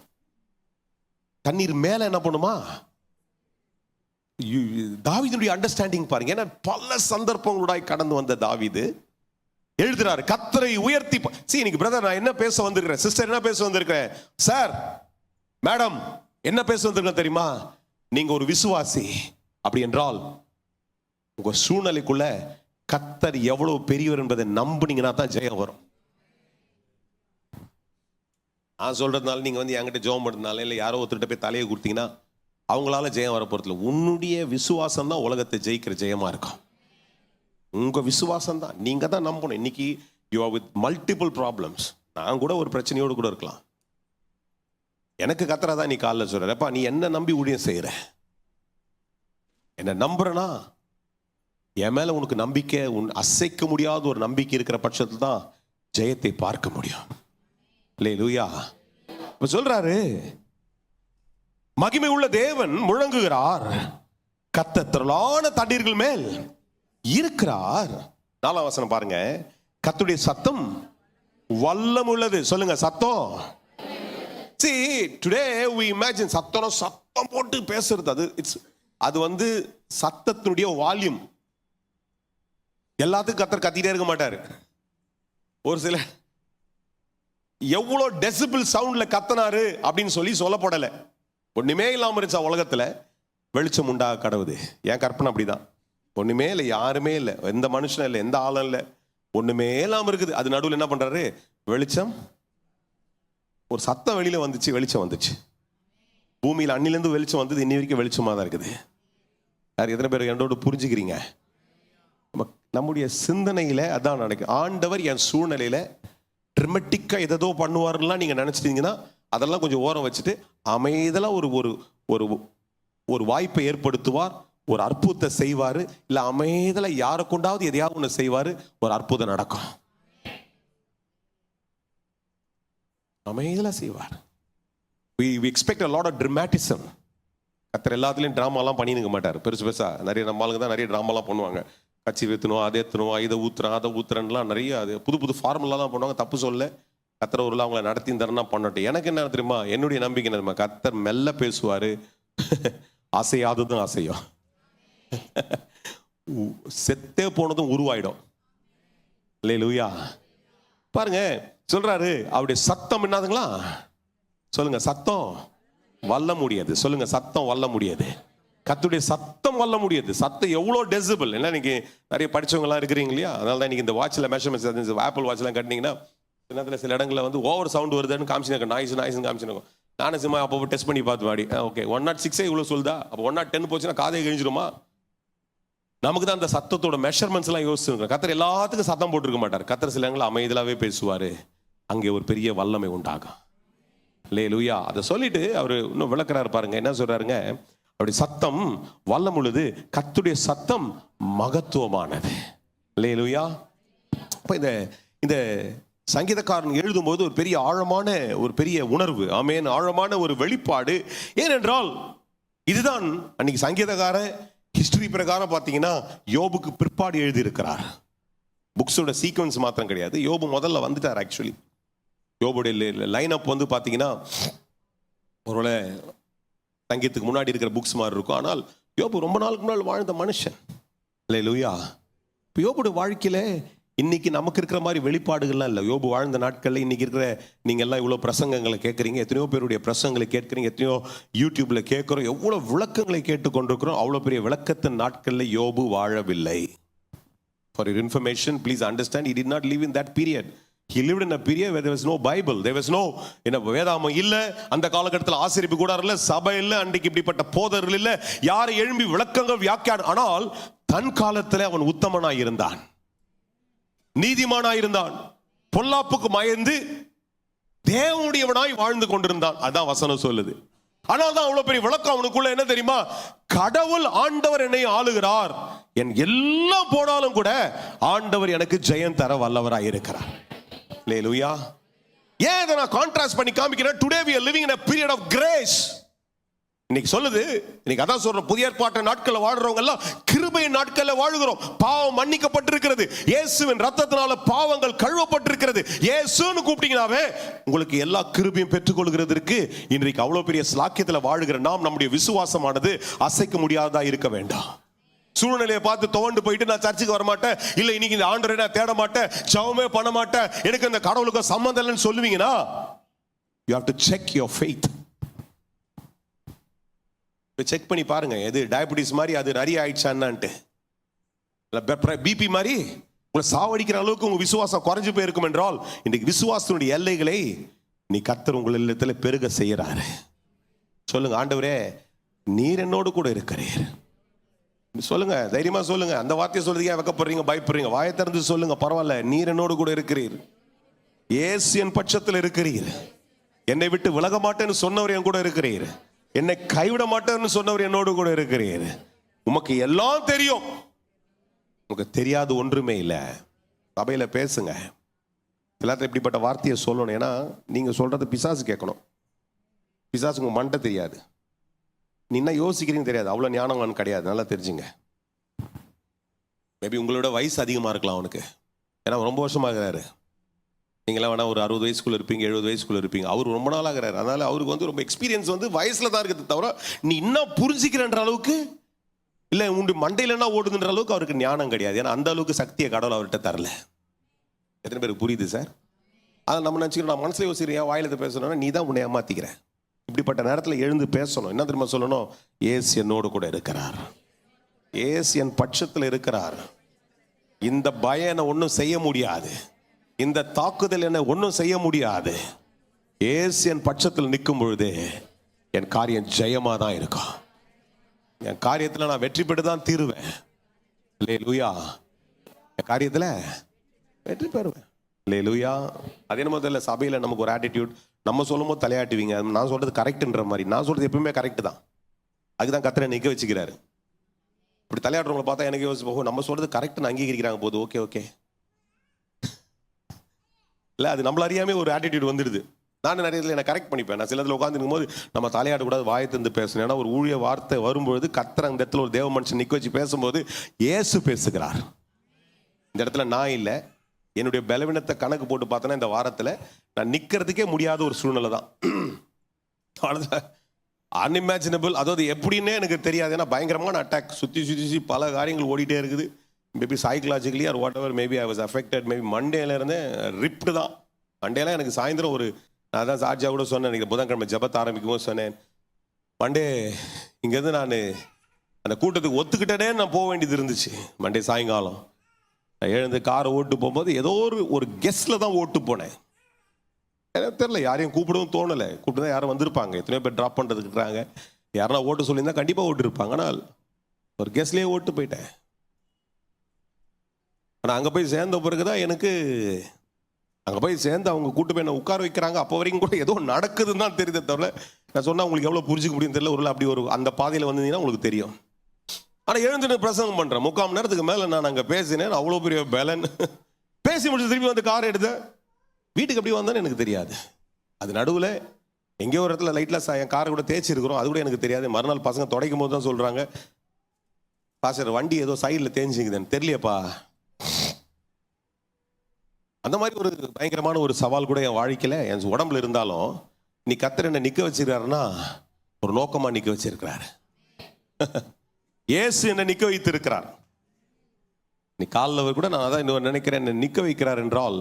தண்ணீர் மேல என்ன பண்ணுமா? தாவீதுடைய அண்டர்ஸ்டாண்டிங் பாருங்க. ஏன்னா பல சந்தர்ப்பங்களோட கடந்து வந்த தாவீது எழுதுறாரு, கர்த்தரை உயர்த்தி. இன்னைக்கு பிரதர் நான் என்ன பேச வந்திருக்கிறேன், சிஸ்டர் என்ன பேச வந்திருக்கிறேன், சார் மேடம் என்ன பேச வந்திருக்கேன் தெரியுமா? நீங்க ஒரு விசுவாசி அப்படி என்றால் உங்க சூழ்நிலைக்குள்ள கர்த்தர் எவ்வளவு பெரியவர் என்பதை நம்புனீங்கன்னா தான் ஜெயம் வரும். நான் சொல்றதுனால நீங்க வந்து என்கிட்ட ஜெபம் பண்றதுனால இல்லை யாரோ ஒருத்தர்கிட்ட போய் தலையை கொடுத்தீங்கன்னா அவங்களால ஜெயம் வர போறதில்ல. உன்னுடைய விசுவாசம் தான் உலகத்தை ஜெயிக்கிற ஜெயமா இருக்கும். உங்க விசுவாசம் தான், நீங்க தான் நம்பணும். இன்னைக்கு you are with multiple problems. நான் கூட ஒரு பிரச்சனையோடு கூட இருக்கலாம். எனக்கு கர்த்தரா தான் நீ காலைல சொல்றப்பா, நீ என்ன நம்பி ஊழியம் செய்யற, என்ன நம்புறனா என் மேல உனக்கு நம்பிக்கை, அசைக்க முடியாத ஒரு நம்பிக்கை இருக்கிற பட்சத்தில் தான் ஜெயத்தை பார்க்க முடியும். அல்லேலூயா. சொல்றாரு, மகிமை உள்ள தேவன் முழங்குகிறார், கர்த்தர் திரளான தண்ணீர்கள் மேல் இருக்கிறார். 4ஆம் வசனம் பாருங்க. கர்த்தருடைய சத்தம் வல்லம் உள்ளது. சொல்லுங்க, சத்தம். See, today we imagine சத்தம் போட்டு பேசுறது, அது வந்து சத்தத்தினுடைய வால்யூம். எல்லாத்துக்கும் கத்தர் கத்திட்டே இருக்க மாட்டாரு. ஒரு சில எவ்வளோ டெசிபிள் சவுண்ட்ல கத்தனாரு அப்படின்னு சொல்லப்படல. ஒண்ணுமே இல்லாம இருந்துச்சா உலகத்துல, வெளிச்சம் உண்டாக கடவுது. என் கற்பனை அப்படிதான். ஒண்ணுமே இல்லை, யாருமே இல்லை, எந்த மனுஷனும் இல்லை, எந்த ஆளும் இல்லை, ஒண்ணுமே இல்லாம இருக்குது. அது நடுவில் என்ன பண்றாரு? வெளிச்சம், ஒரு சத்தம் வெளியில வந்துச்சு, வெளிச்சம் வந்துச்சு. பூமியில் அன்னிலிருந்து வெளிச்சம் வந்தது, இன்னி வரைக்கும் வெளிச்சமா தான் இருக்குது. யார் எத்தனை பேர் என்னோட புரிஞ்சுக்கிறீங்க? நம்முடைய சிந்தனையில அதான் நடக்கும். ஆண்டவர் என் சூழ்நிலையில ட்ரிமெட்டிக்கா எதோ பண்ணுவாருலாம் நீங்க நினைச்சிட்டீங்கன்னா அதெல்லாம் கொஞ்சம் ஓரம் வச்சுட்டு அமைதலா ஒரு வாய்ப்பை ஏற்படுத்துவார், ஒரு அற்புதத்தை செய்வாரு. இல்ல அமைதலா யாரை கொண்டாவது எதையாவது ஒன்று செய்வாரு, ஒரு அற்புதம் நடக்கும். அமைதலா செய்வார். we expect a lot of dramatism. கத்தர் எல்லாத்துலயும் டிராமாலாம் பண்ணிருக்க மாட்டார். பெருசா நிறைய நம்ம ஆளுங்க தான் நிறைய டிராமாலாம் பண்ணுவாங்க. கட்சி வைத்தணும், அதை ஏற்றணும், இதை ஊத்துறேன், அதை ஊத்துறேன்லாம் நிறைய அது புது ஃபார்முலாலாம் பண்ணுவாங்க. தப்பு சொல்ல, கத்தர் ஊரில் அவங்கள நடத்தி தரனா பண்ணட்டும். எனக்கு என்ன தெரியுமா, என்னுடைய நம்பிக்கை என்ன தெரியுமா, கத்தர் மெல்ல பேசுவாரு, அசையாததும் அசையும், செத்தே போனதும் உருவாயிடும். அல்லேலூயா. பாருங்க சொல்றாரு, அவருடைய சத்தம் என்னதுங்களா சொல்லுங்க, சத்தம் வல்ல முடியாது. சொல்லுங்க, சத்தம் வல்ல முடியாது. கர்த்தருடைய சத்தம் வல்ல முடியாது. சத்தம் எவ்வளோ டெசிபிள். என்ன இன்னைக்கு நிறைய படிச்சவங்கலாம் இருக்கிறீங்க இல்லையா, அதனால தான் இன்னைக்கு இந்த வாட்சில் மெஷர்மெண்ட்ஸ், ஆப்பிள் வாட்ச்லாம் கட்டினீங்கன்னா சில இடங்களில் வந்து ஓவர் சவுண்ட் வருதுன்னு காமிச்சினாக்க, நாய்ஸ்ன்னு காமிச்சினாக்கும். நானும் சும்மா அப்போ டெஸ்ட் பண்ணி பார்த்து வாடி, ஓகே 106 இவ்வளோ சொல்லுதா, அப்போ 110 போச்சுன்னா காதை கிழிஞ்சிருமா? நமக்கு தான் அந்த சத்தத்தோட மெஷர்மெண்ட்ஸ் எல்லாம் யோசிச்சுருக்கோம். கத்தர் எல்லாத்துக்கும் சத்தம் போட்டிருக்க மாட்டார். கத்தர் சில இடங்களில் அமைதலாவே பேசுவார், அங்கே ஒரு பெரிய வல்லமை உண்டாகும். அல்லேலூயா. அதை சொல்லிட்டு அவர் இன்னும் விளக்குறாரு பாருங்க, என்ன சொல்றாருங்க, அவருடைய சத்தம் வல்லம் உள்ளது, கர்த்தருடைய சத்தம் மகத்துவமானது. அல்லேலூயா. அப்ப இந்த சங்கீதக்காரன் எழுதும்போது ஒரு பெரிய ஆழமான ஒரு பெரிய உணர்வு, ஆமென், ஆழமான ஒரு வெளிப்பாடு. ஏனென்றால் இதுதான் அன்னைக்கு சங்கீதக்காரன் ஹிஸ்டரி பிரகாரம் பார்த்தீங்கன்னா யோபுக்கு பிற்பாடு எழுதியிருக்கிறார். புக்ஸோட சீக்வன்ஸ் மாத்திரம் கிடையாது, யோபு முதல்ல வந்துட்டார். ஆக்சுவலி யோபுடைய லைன் அப் வந்து பார்த்தீங்கன்னா ஒருவேளை சங்கீதத்துக்கு முன்னாடி இருக்கிற புக்ஸ் மாதிரி இருக்கும். ஆனால் யோபு ரொம்ப நாளுக்கு முன்னாடி வாழ்ந்த மனுஷன். அல்லேலூயா. இப்போ யோபுடைய வாழ்க்கையில இன்னைக்கு நமக்கு இருக்கிற மாதிரி வெளிப்பாடுகள்லாம் இல்லை. யோபு வாழ்ந்த நாட்களில் இன்னைக்கு இருக்கிற நீங்கள் எல்லாம் இவ்வளோ பிரசங்கங்களை கேட்குறீங்க, எத்தனையோ பேருடைய பிரசங்களை கேட்குறீங்க, எத்தனையோ யூடியூப்ல கேட்குறோம், எவ்வளோ விளக்கங்களை கேட்டுக்கொண்டிருக்கிறோம். அவ்வளோ பெரிய விளக்கத்தின் நாட்களில் யோபு வாழவில்லை. For your information, please understand, he did not live in that period. He lived in a period where there was no Bible, there was no வேதாமம் இல்ல, அந்த காலகட்டத்தில் ஆசிரியப்பு கூடாரம் இல்ல, சபை இல்ல, அன்றைக்கு இப்படிப்பட்ட போதர்கள் இல்ல, யாரை எழும்பி விளக்கங்கள் வியாக்கியானம். ஆனால் தன் காலத்தில் அவன் உத்தமனாய் இருந்தான், நீதிமானாய் இருந்தான், பொல்லாப்புக்கு மயந்து தேவனுடையவனாய் வாழ்ந்து கொண்டிருந்தான். அதான் வசனம் சொல்லுது. ஆனால் தான் அவ்வளவு பெரிய விளக்கம் அவனுக்குள்ள என்ன தெரியுமா, கடவுள் ஆண்டவர் என்னை ஆளுகிறார், என் எல்லாம் போனாலும் கூட ஆண்டவர் எனக்கு ஜெயம் தர வல்லவராய் இருக்கிறார். அல்லேலூயா. ஏன் இதை நான் கான்ட்ராஸ்ட் பண்ணி காமிக்கிறேன்? Today we are living in a period of grace. இன்னைக்கு சொல்லுது, இன்னைக்கு அதான் சொல்றோம், புதிய ஏற்பாட்டு நாட்களில் வாழ்றவங்க எல்லாம் கிருபையின் நாட்களில் வாழுகிறோம். பாவம் மன்னிக்கப்பட்டிருக்கிறது, இயேசுவின் ரத்தத்தினால பாவங்கள் கழுவப்பட்டிருக்கிறது. இயேசுன்னு கூப்பிட்டீங்கன்னாவே உங்களுக்கு எல்லா கிருபையும் பெற்றுக்கொள்கிறதுக்கு இன்றைக்கு அவ்வளவு பெரிய ஸ்லாக்கியத்தில் வாழுகிற நாம், நம்முடைய விசுவாசமானது அசைக்க முடியாததா இருக்க வேண்டாம். சூழ்நிலையை பார்த்து துவண்டு போயிட்டு நான் சர்ச்சுக்கு வர மாட்டேன், இல்ல இன்னைக்கு இந்த ஆண்டவரை நான் தேட மாட்டேன், ஜெபமே பண்ண மாட்டேன், எனக்கு இந்த கடவுளுக்கு சம்பந்தம் இல்லைன்னு சொல்லுவீங்கன்னா, you have to check your faith. Check பண்ணி பாருங்க, எது டயபிட்டிஸ் மாதிரி அது நிறைய ஆயிடுச்சான்ட்டு, பிபி மாதிரி உங்களை சாவடிக்கிற அளவுக்கு உங்க விசுவாசம் குறைஞ்சு போயிருக்கும் என்றால், இன்றைக்கு விசுவாசத்தினுடைய எல்லைகளை நீ கர்த்தர் உங்கள் இல்லத்துல பெருக செய்யறாரு. சொல்லுங்க, ஆண்டவரே நீர் என்னோடு கூட இருக்கிறீர். சொல்லுங்க, தைரியமா சொல்லுங்க. அந்த வார்த்தையை சொல்றதுக்கு வெக்கப்படுறீங்க, பயப்படுறீங்க? வாயை திறந்து சொல்லுங்க, பரவாயில்ல, நீர் என்னோடு கூட இருக்கிறீர், இயேசு என் பட்சத்தில் இருக்கிறீர், என்னை விட்டு விலக மாட்டேன்னு சொன்னவர் என் கூட இருக்கிறீர், என்னை கைவிட மாட்டேன்னு சொன்னவர் என்னோடு கூட இருக்கிறீர். உமக்கு எல்லாம் தெரியும், உனக்கு தெரியாது ஒன்றுமே இல்லை. சபையில பேசுங்க, எல்லாத்தையும் இப்படிப்பட்ட வார்த்தையை சொல்லணும். ஏன்னா நீங்க சொல்றது பிசாசு கேட்கணும். பிசாசு உங்க மண்டை தெரியாது, நீ என்ன யோசிக்கிறீங்க தெரியாது, அவ்வளோ ஞானம் கிடையாது. நல்லா தெரிஞ்சுங்க. மேபி உங்களோட வயசு அதிகமாக இருக்கலாம் அவனுக்கு, ஏன்னா ரொம்ப வருஷமாகிறாரு. நீங்களாம் வேணா ஒரு 60 வயசுக்குள்ள இருப்பீங்க, 70 வயசுக்குள்ள இருப்பீங்க. அவர் ரொம்ப நாளாகிறார். அதனால அவருக்கு வந்து ரொம்ப எக்ஸ்பீரியன்ஸ் வந்து வயசுல தான் இருக்குது தவிர நீ இன்னும் புரிஞ்சுக்கிறன்ற அளவுக்கு இல்லை உண்டு மண்டையில என்ன ஓடுதுன்ற அளவுக்கு அவருக்கு ஞானம் கிடையாது. ஏன்னா அந்த அளவுக்கு சக்தியை கடவுள் அவர்கிட்ட தரல. எத்தனை பேருக்கு புரியுது சார்? அதை நம்ம நினச்சிக்கிறோம், நான் மனசுல யோசிக்கிறேன், வாயில பேசணும்னா நீ தான் உன்னை ஏமாத்திக்கிற. இப்படிப்பட்ட நேரத்தில் எழுந்து பேசணும். என்ன தெரியுமா சொல்லணும்? ஏசு என்னோடு கூட இருக்கிறார், ஏசு என் பட்சத்தில் இருக்கிறார். இந்த பயம் என்ன ஒன்றும் செய்ய முடியாது, இந்த தாக்குதல் என்ன ஒன்றும் செய்ய முடியாது. ஏசு என் பட்சத்தில் நிற்கும் பொழுது என் காரியம் ஜெயமாக தான் இருக்கும். என் காரியத்தில் நான் வெற்றி பெற்று தான் தீருவேன். அல்லேலூயா. என் காரியத்தில் வெற்றி பெறுவேன். அல்லேலூயா. அதே நம்ம தெரியல, சபையில் நமக்கு ஒரு ஆட்டிடியூட், நம்ம சொல்லும் போது தலையாட்டுவீங்க, நான் சொல்றது கரெக்டுன்ற மாதிரி. நான் சொல்றது எப்பவுமே கரெக்டு தான். அதுதான் கர்த்தரை நிற்க வச்சுக்கிறாரு. இப்படி தலையாடுறவங்களை பார்த்தா எனக்கு யோசிச்சு போகும், நம்ம சொல்றது கரெக்டுன்னு அங்கீகரிக்கிறாங்க போது, ஓகே ஓகே இல்லை, அது நம்மள அறியாமே ஒரு ஆட்டிடியூட் வந்துடுது. நான் நிறைய இதில் கரெக்ட் பண்ணிப்பேன். நான் சிலதில் உட்காந்துருக்கும் போது நம்ம தலையாடக்கூடாது, வாயத்திருந்து பேசணும். ஏன்னா ஒரு ஊழிய வார்த்தை வரும்பொழுது கர்த்தர் அந்த இடத்துல ஒரு தேவ மனுஷன் நிற்க வச்சு பேசும்போது இயேசு பேசுகிறார். இந்த இடத்துல நான் இல்லை, என்னுடைய பலவீனத்தை கணக்கு போட்டு பார்த்தோன்னா இந்த வாரத்தில் நான் நிற்கிறதுக்கே முடியாத ஒரு சூழ்நிலை தான். அன்இமேஜினபிள், அதாவது எப்படின்னே எனக்கு தெரியாது. ஏன்னா பயங்கரமான அட்டாக், சுற்றி பல காரியங்கள் ஓடிட்டே இருக்குது. Maybe psychologically or whatever, maybe I was affected. Maybe மண்டேலேருந்தே ரிப்டு தான். மண்டேலாம் எனக்கு சாயந்தரம் ஒரு, நான் தான் சார்ஜா கூட சொன்னேன், எனக்கு புதன்கிழமை ஜபத்தை ஆரம்பிக்கும் போது சொன்னேன், மண்டே இங்கேருந்து நான் அந்த கூட்டத்துக்கு ஒத்துக்கிட்டே நான் போக வேண்டியது இருந்துச்சு. மண்டே சாயங்காலம் நான் எழுந்து காரை ஓட்டு போகும்போது ஏதோ ஒரு கெஸ்ட்டில் தான் ஓட்டு போனேன். எனக்கு தெரில, யாரையும் கூப்பிடவும் தோணலை. கூப்பிட்டு தான் யாரும் வந்திருப்பாங்க, எத்தனையோ பேர் ட்ராப் பண்ணுறதுக்குறாங்க. யாருன்னா ஓட்டு சொல்லியிருந்தா கண்டிப்பாக ஓட்டு இருப்பாங்க. ஆனால் ஒரு கெஸ்ட்லேயே ஓட்டு போயிட்டேன். ஆனால் அங்கே போய் சேர்ந்த பிறகு தான் எனக்கு, அங்கே போய் சேர்ந்து அவங்க கூட்டு போய் என்ன உட்கார வைக்கிறாங்க. அப்போ வரைக்கும் கூட ஏதோ நடக்குதுன்னு தான் தெரியுதே தவிர, நான் சொன்னால் உங்களுக்கு எவ்வளோ புரிஞ்சிக்க முடியும் தெரியல. ஒரு அப்படி ஒரு அந்த பாதையில் வந்தீங்கன்னா உங்களுக்கு தெரியும். ஆனால் எழுந்துட்டு பிரசங்கம் பண்ணுறேன், 3/4 மணி நேரத்துக்கு மேலே நான் அங்கே பேசினேன். அவ்வளோ பெரிய பேலன் பேசி முடிச்சு திருப்பி வந்து கார் எடுத்தேன். வீட்டுக்கு எப்படி வந்தேன்னு எனக்கு தெரியாது. அது நடுவில் எங்கேயோ ஒரு இடத்துல லைட்டில் என் காரை கூட தேய்ச்சிருக்கிறோம், அது கூட எனக்கு தெரியாது. மறுநாள் பசங்க துடைக்கும் போது தான் சொல்கிறாங்க, பாஸ்டர் வண்டி ஏதோ சைடில் தேய்ச்சிக்குதுன்னு தெரியலையப்பா. அந்த மாதிரி ஒரு பயங்கரமான ஒரு சவால் கூட என் வாழ்க்கையில் என் உடம்புல இருந்தாலும், நீ கர்த்தர் என்ன நிற்க வச்சிருக்காருன்னா ஒரு நோக்கமாக நிற்க வச்சிருக்கிறார். இயேசு என்ன நிற்க வைத்திருக்கிறார். நீ காலில் கூட நான் அதான் இன்னும் நினைக்கிறேன், என்ன நிற்க வைக்கிறார் என்றால்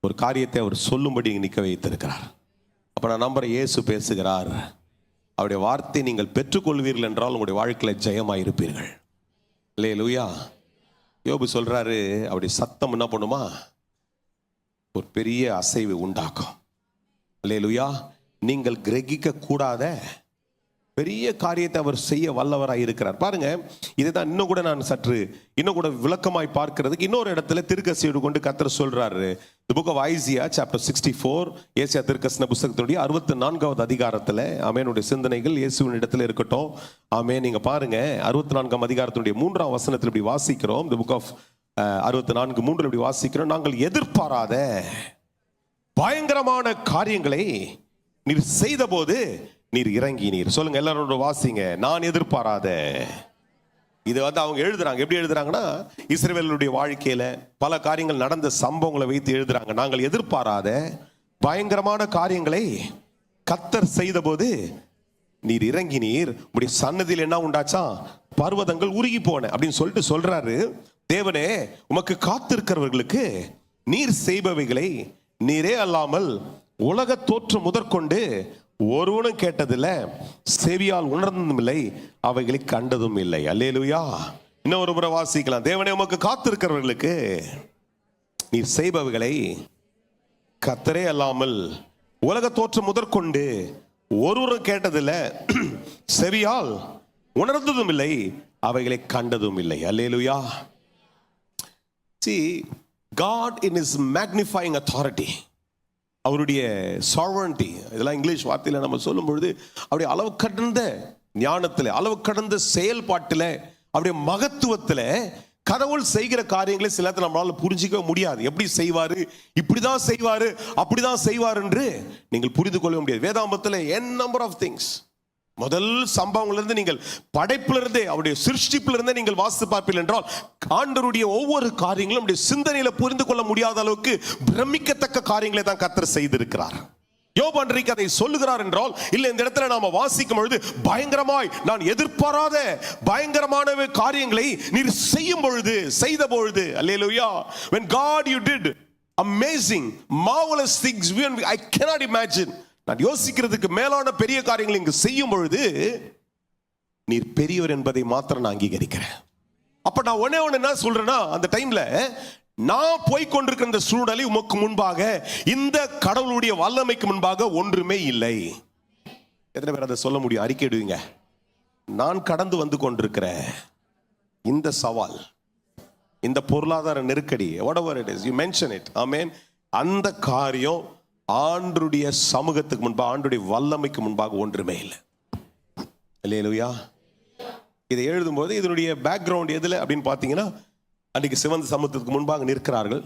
ஒரு காரியத்தை அவர் சொல்லும்படி நிற்க வைத்திருக்கிறார். அப்போ நான் நம்புறேன், இயேசு பேசுகிறார். அவருடைய வார்த்தை நீங்கள் பெற்றுக்கொள்வீர்கள் என்றால் உங்களுடைய வாழ்க்கையில் ஜெயமாக இருப்பீர்கள். அல்லேலூயா. யோபு சொல்றாரு, அவருடைய சத்தம் என்ன பண்ணுமா, ஒரு பெரிய அசைவு உண்டாக்கும். அல்லேலூயா. நீங்கள் கிரகிக்க கூடாத பெரிய காரியத்தை அவர் செய்ய வல்லவராக இருக்கிறார். பாருங்க, இதுதான் இன்னும் கூட நான் சற்று இன்னும் கூட விளக்கமாய் பார்க்கிறதுக்கு இன்னொரு இடத்துல திருக்கசியோடு கொண்டு கர்த்தர் சொல்றாரு. The book of Isaiah chapter 64, Asia திருக்கசன புத்தகத்தினுடைய 64வது அதிகாரத்தில், ஆமெனுடைய சிந்தனைகள் இயேசுவின் இடத்துல இருக்கட்டும். ஆமே. நீங்க பாருங்க, 64ஆம் அதிகாரத்தினுடைய 3ஆம் வசனத்தில் இப்படி வாசிக்கிறோம். The book of 64:3 இப்படி வாசிக்கிறோம், நாங்கள் எதிர்பாராத பயங்கரமான காரியங்களை நீர் செய்த போது நீர் இறங்கினீர். சொல்லுங்க எல்லாரோட வாசிங்க, நான் எதிர்பாராத. இது வந்து அவங்க எழுதுறாங்க. எப்படி எழுதுறாங்கன்னா, இஸ்ரவேலுடைய வாழ்க்கையில பல காரியங்கள் நடந்த சம்பவங்களை வைத்து எழுதுறாங்க. நாங்கள் எதிர்பாராத பயங்கரமான காரியங்களை கர்த்தர் செய்த போது நீர் இறங்கினீர், உடைய சன்னதியில் என்ன உண்டாச்சா, பர்வதங்கள் உருகி போன அப்படின்னு சொல்லிட்டு சொல்றாரு. தேவனே, உமக்கு காத்திருக்கிறவர்களுக்கு நீர் செய்பவைகளை நீரே அல்லாமல் உலக தோற்றம் முதற்கொண்டு ஒருவனும் கேட்டதில்ல, செவியால் உணர்ந்ததும் இல்லை, அவைகளை கண்டதும் இல்லை. அல்லேலூயா. இன்னும் ஒரு முறை வாசிக்கலாம். தேவனே, உமக்கு காத்திருக்கிறவர்களுக்கு நீர் செய்பவைகளை கர்த்தரே அல்லாமல் உலக தோற்றம் முதற்கொண்டு ஒருவரும் கேட்டதில்ல, செவியால் உணர்ந்ததும் இல்லை, அவைகளை கண்டதும் இல்லை. அல்லேலூயா. See, God in his magnifying authority, அவருடைய sovereignty, இதெல்லாம் இங்கிலீஷ் வார்த்தையில் நம்ம சொல்லும் பொழுது அவருடைய அளவு கடந்த ஞானத்தில், அளவு கடந்த செயல்பாட்டில், அவருடைய மகத்துவத்தில் கடவுள் செய்கிற காரியங்களை சில நேரத்தில் நம்மளால புரிஞ்சிக்க முடியாது. எப்படி செய்வாரு, இப்படிதான் செய்வாரு, அப்படிதான் செய்வார் என்று நீங்கள் புரிந்து கொள்ள முடியாது. வேதாகமத்தில் n number of things, முதல் சம்பவங்களிலிருந்து நீங்கள் படைப்பிலிருந்தே அவருடைய சிருஷ்டிப்பிலிருந்தே நீங்கள் வாசித்து பார்ப்பீர்கள் என்றால் ஆண்டவருடைய ஒவ்வொரு காரியங்களும் நம்முடைய சிந்தனையில புரிந்து கொள்ள முடியாத அளவுக்கு பிரமிக்கத்தக்க காரியங்களை தான் கர்த்தர் செய்திருக்கிறார். யோபு அன்றைக்கு அதை சொல்லுகிறார் என்றால், இல்ல இந்த இடத்துல நாம வாசிக்கும் பொழுது பயங்கரமாய் நான் எதிர்பாராத பயங்கரமான காரியங்களை நீர் செய்யும் பொழுது செய்த பொழுது, அல்லேலூயா, when God you did amazing marvelous things I cannot imagine, நான் யோசிக்கிறதுக்கு மேலான பெரிய காரியங்களை இங்கு செய்யும் பொழுது நீர் பெரியவர் என்பதை மாத்திரம் நான் அங்கீகரிக்கிறேன். அப்ப நான் ஒண்ணே என்ன சொல்றேன்னா, அந்த டைம்ல நான் போய் கொண்டிருக்கிற இந்த சூழ்நிலை உமக்கு முன்பாக, இந்த கடவுளுடைய வல்லமைக்கு முன்பாக ஒன்றுமே இல்லை. எத்தனை பேர் அதை சொல்ல முடியும்? அறிக்கையிடுவீங்க. நான் கடந்து வந்து கொண்டிருக்கிற இந்த சவால், இந்த பொருளாதார நெருக்கடி, whatever it is you mention it, amen, அந்த காரியம் ஆண்டவருடைய சமூகத்துக்கு முன்பாக, ஆண்டவருடைய வல்லமைக்கு முன்பாக ஒன்றுமே இல்லை. அல்லேலூயா. இதை எழுதும்போது இதனுடைய பேக்ரவுண்ட் எதுல அப்படின்னு பார்த்தீங்கன்னா, அன்றைக்கு சிவந்த சமுத்திரத்துக்கு முன்பாக நிற்கிறார்கள்.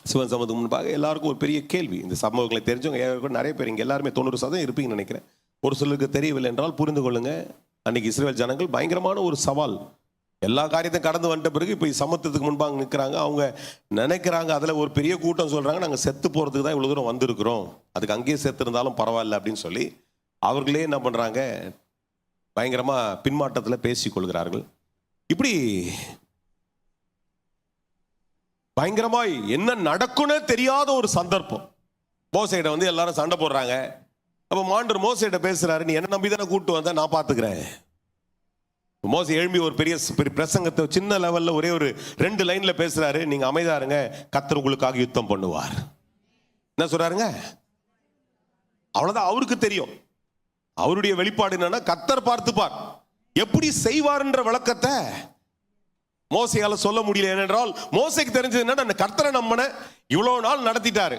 சிவந்த சமுத்திரத்துக்கு முன்பாக எல்லாருக்கும் ஒரு பெரிய கேள்வி. இந்த சம்பவங்களை தெரிஞ்சவங்க நிறைய பேர் இங்கே எல்லாருமே 90% இருப்பீங்கன்னு நினைக்கிறேன். ஒரு சிலருக்கு தெரியவில்லை என்றால் புரிந்து கொள்ளுங்க. அன்னைக்கு இஸ்ரவேல் ஜனங்கள் பயங்கரமான ஒரு சவால், எல்லா காரியத்தையும் கடந்து வந்துட்ட பிறகு இப்போ சமுத்திரத்துக்கு முன்பாக நிற்கிறாங்க. அவங்க நினைக்கிறாங்க, அதில் ஒரு பெரிய கூட்டம் சொல்கிறாங்க, நாங்கள் செத்து போகிறதுக்கு தான் இவ்வளோ தூரம் வந்திருக்கிறோம், அதுக்கு அங்கேயே செத்து இருந்தாலும் பரவாயில்ல அப்படின்னு சொல்லி அவர்களே என்ன பண்ணுறாங்க, பயங்கரமாக பின்மாற்றத்தில் பேசிக்கொள்கிறார்கள். இப்படி பயங்கரமாய் என்ன நடக்குன்னு தெரியாத ஒரு சந்தர்ப்பம். மோசேட்ட வந்து எல்லாரும் சண்டை போடுறாங்க. அப்போ ஆண்டவர் மோசேட்ட பேசுறாரு, நீ என்ன நம்பி தானே கூப்பிட்டு வந்த, நான் பார்த்துக்கிறேன். மோசே எழும்பி ஒரு பெரிய பிரசங்கத்தை சின்ன லெவல்ல ஒரே ஒரு 2 லைன்ல பேசுறாரு, நீங்க அமைதியா இருங்க, கர்த்தர் உங்களுக்காக யுத்தம் பண்ணுவார். என்ன சொல்றாருங்க? அவ்வளவுதான். அவருக்கு தெரியும், அவருடைய வெளிப்பாடு என்னன்னா கர்த்தர் பார்த்துப்பார். எப்படி செய்வார்ன்ற விளக்கத்தை மோசையால சொல்ல முடியல. ஏனென்றால் மோசைக்கு தெரிஞ்சது என்ன, கர்த்தரை நம்பின இவ்வளவு நாள் நடத்திட்டாரு.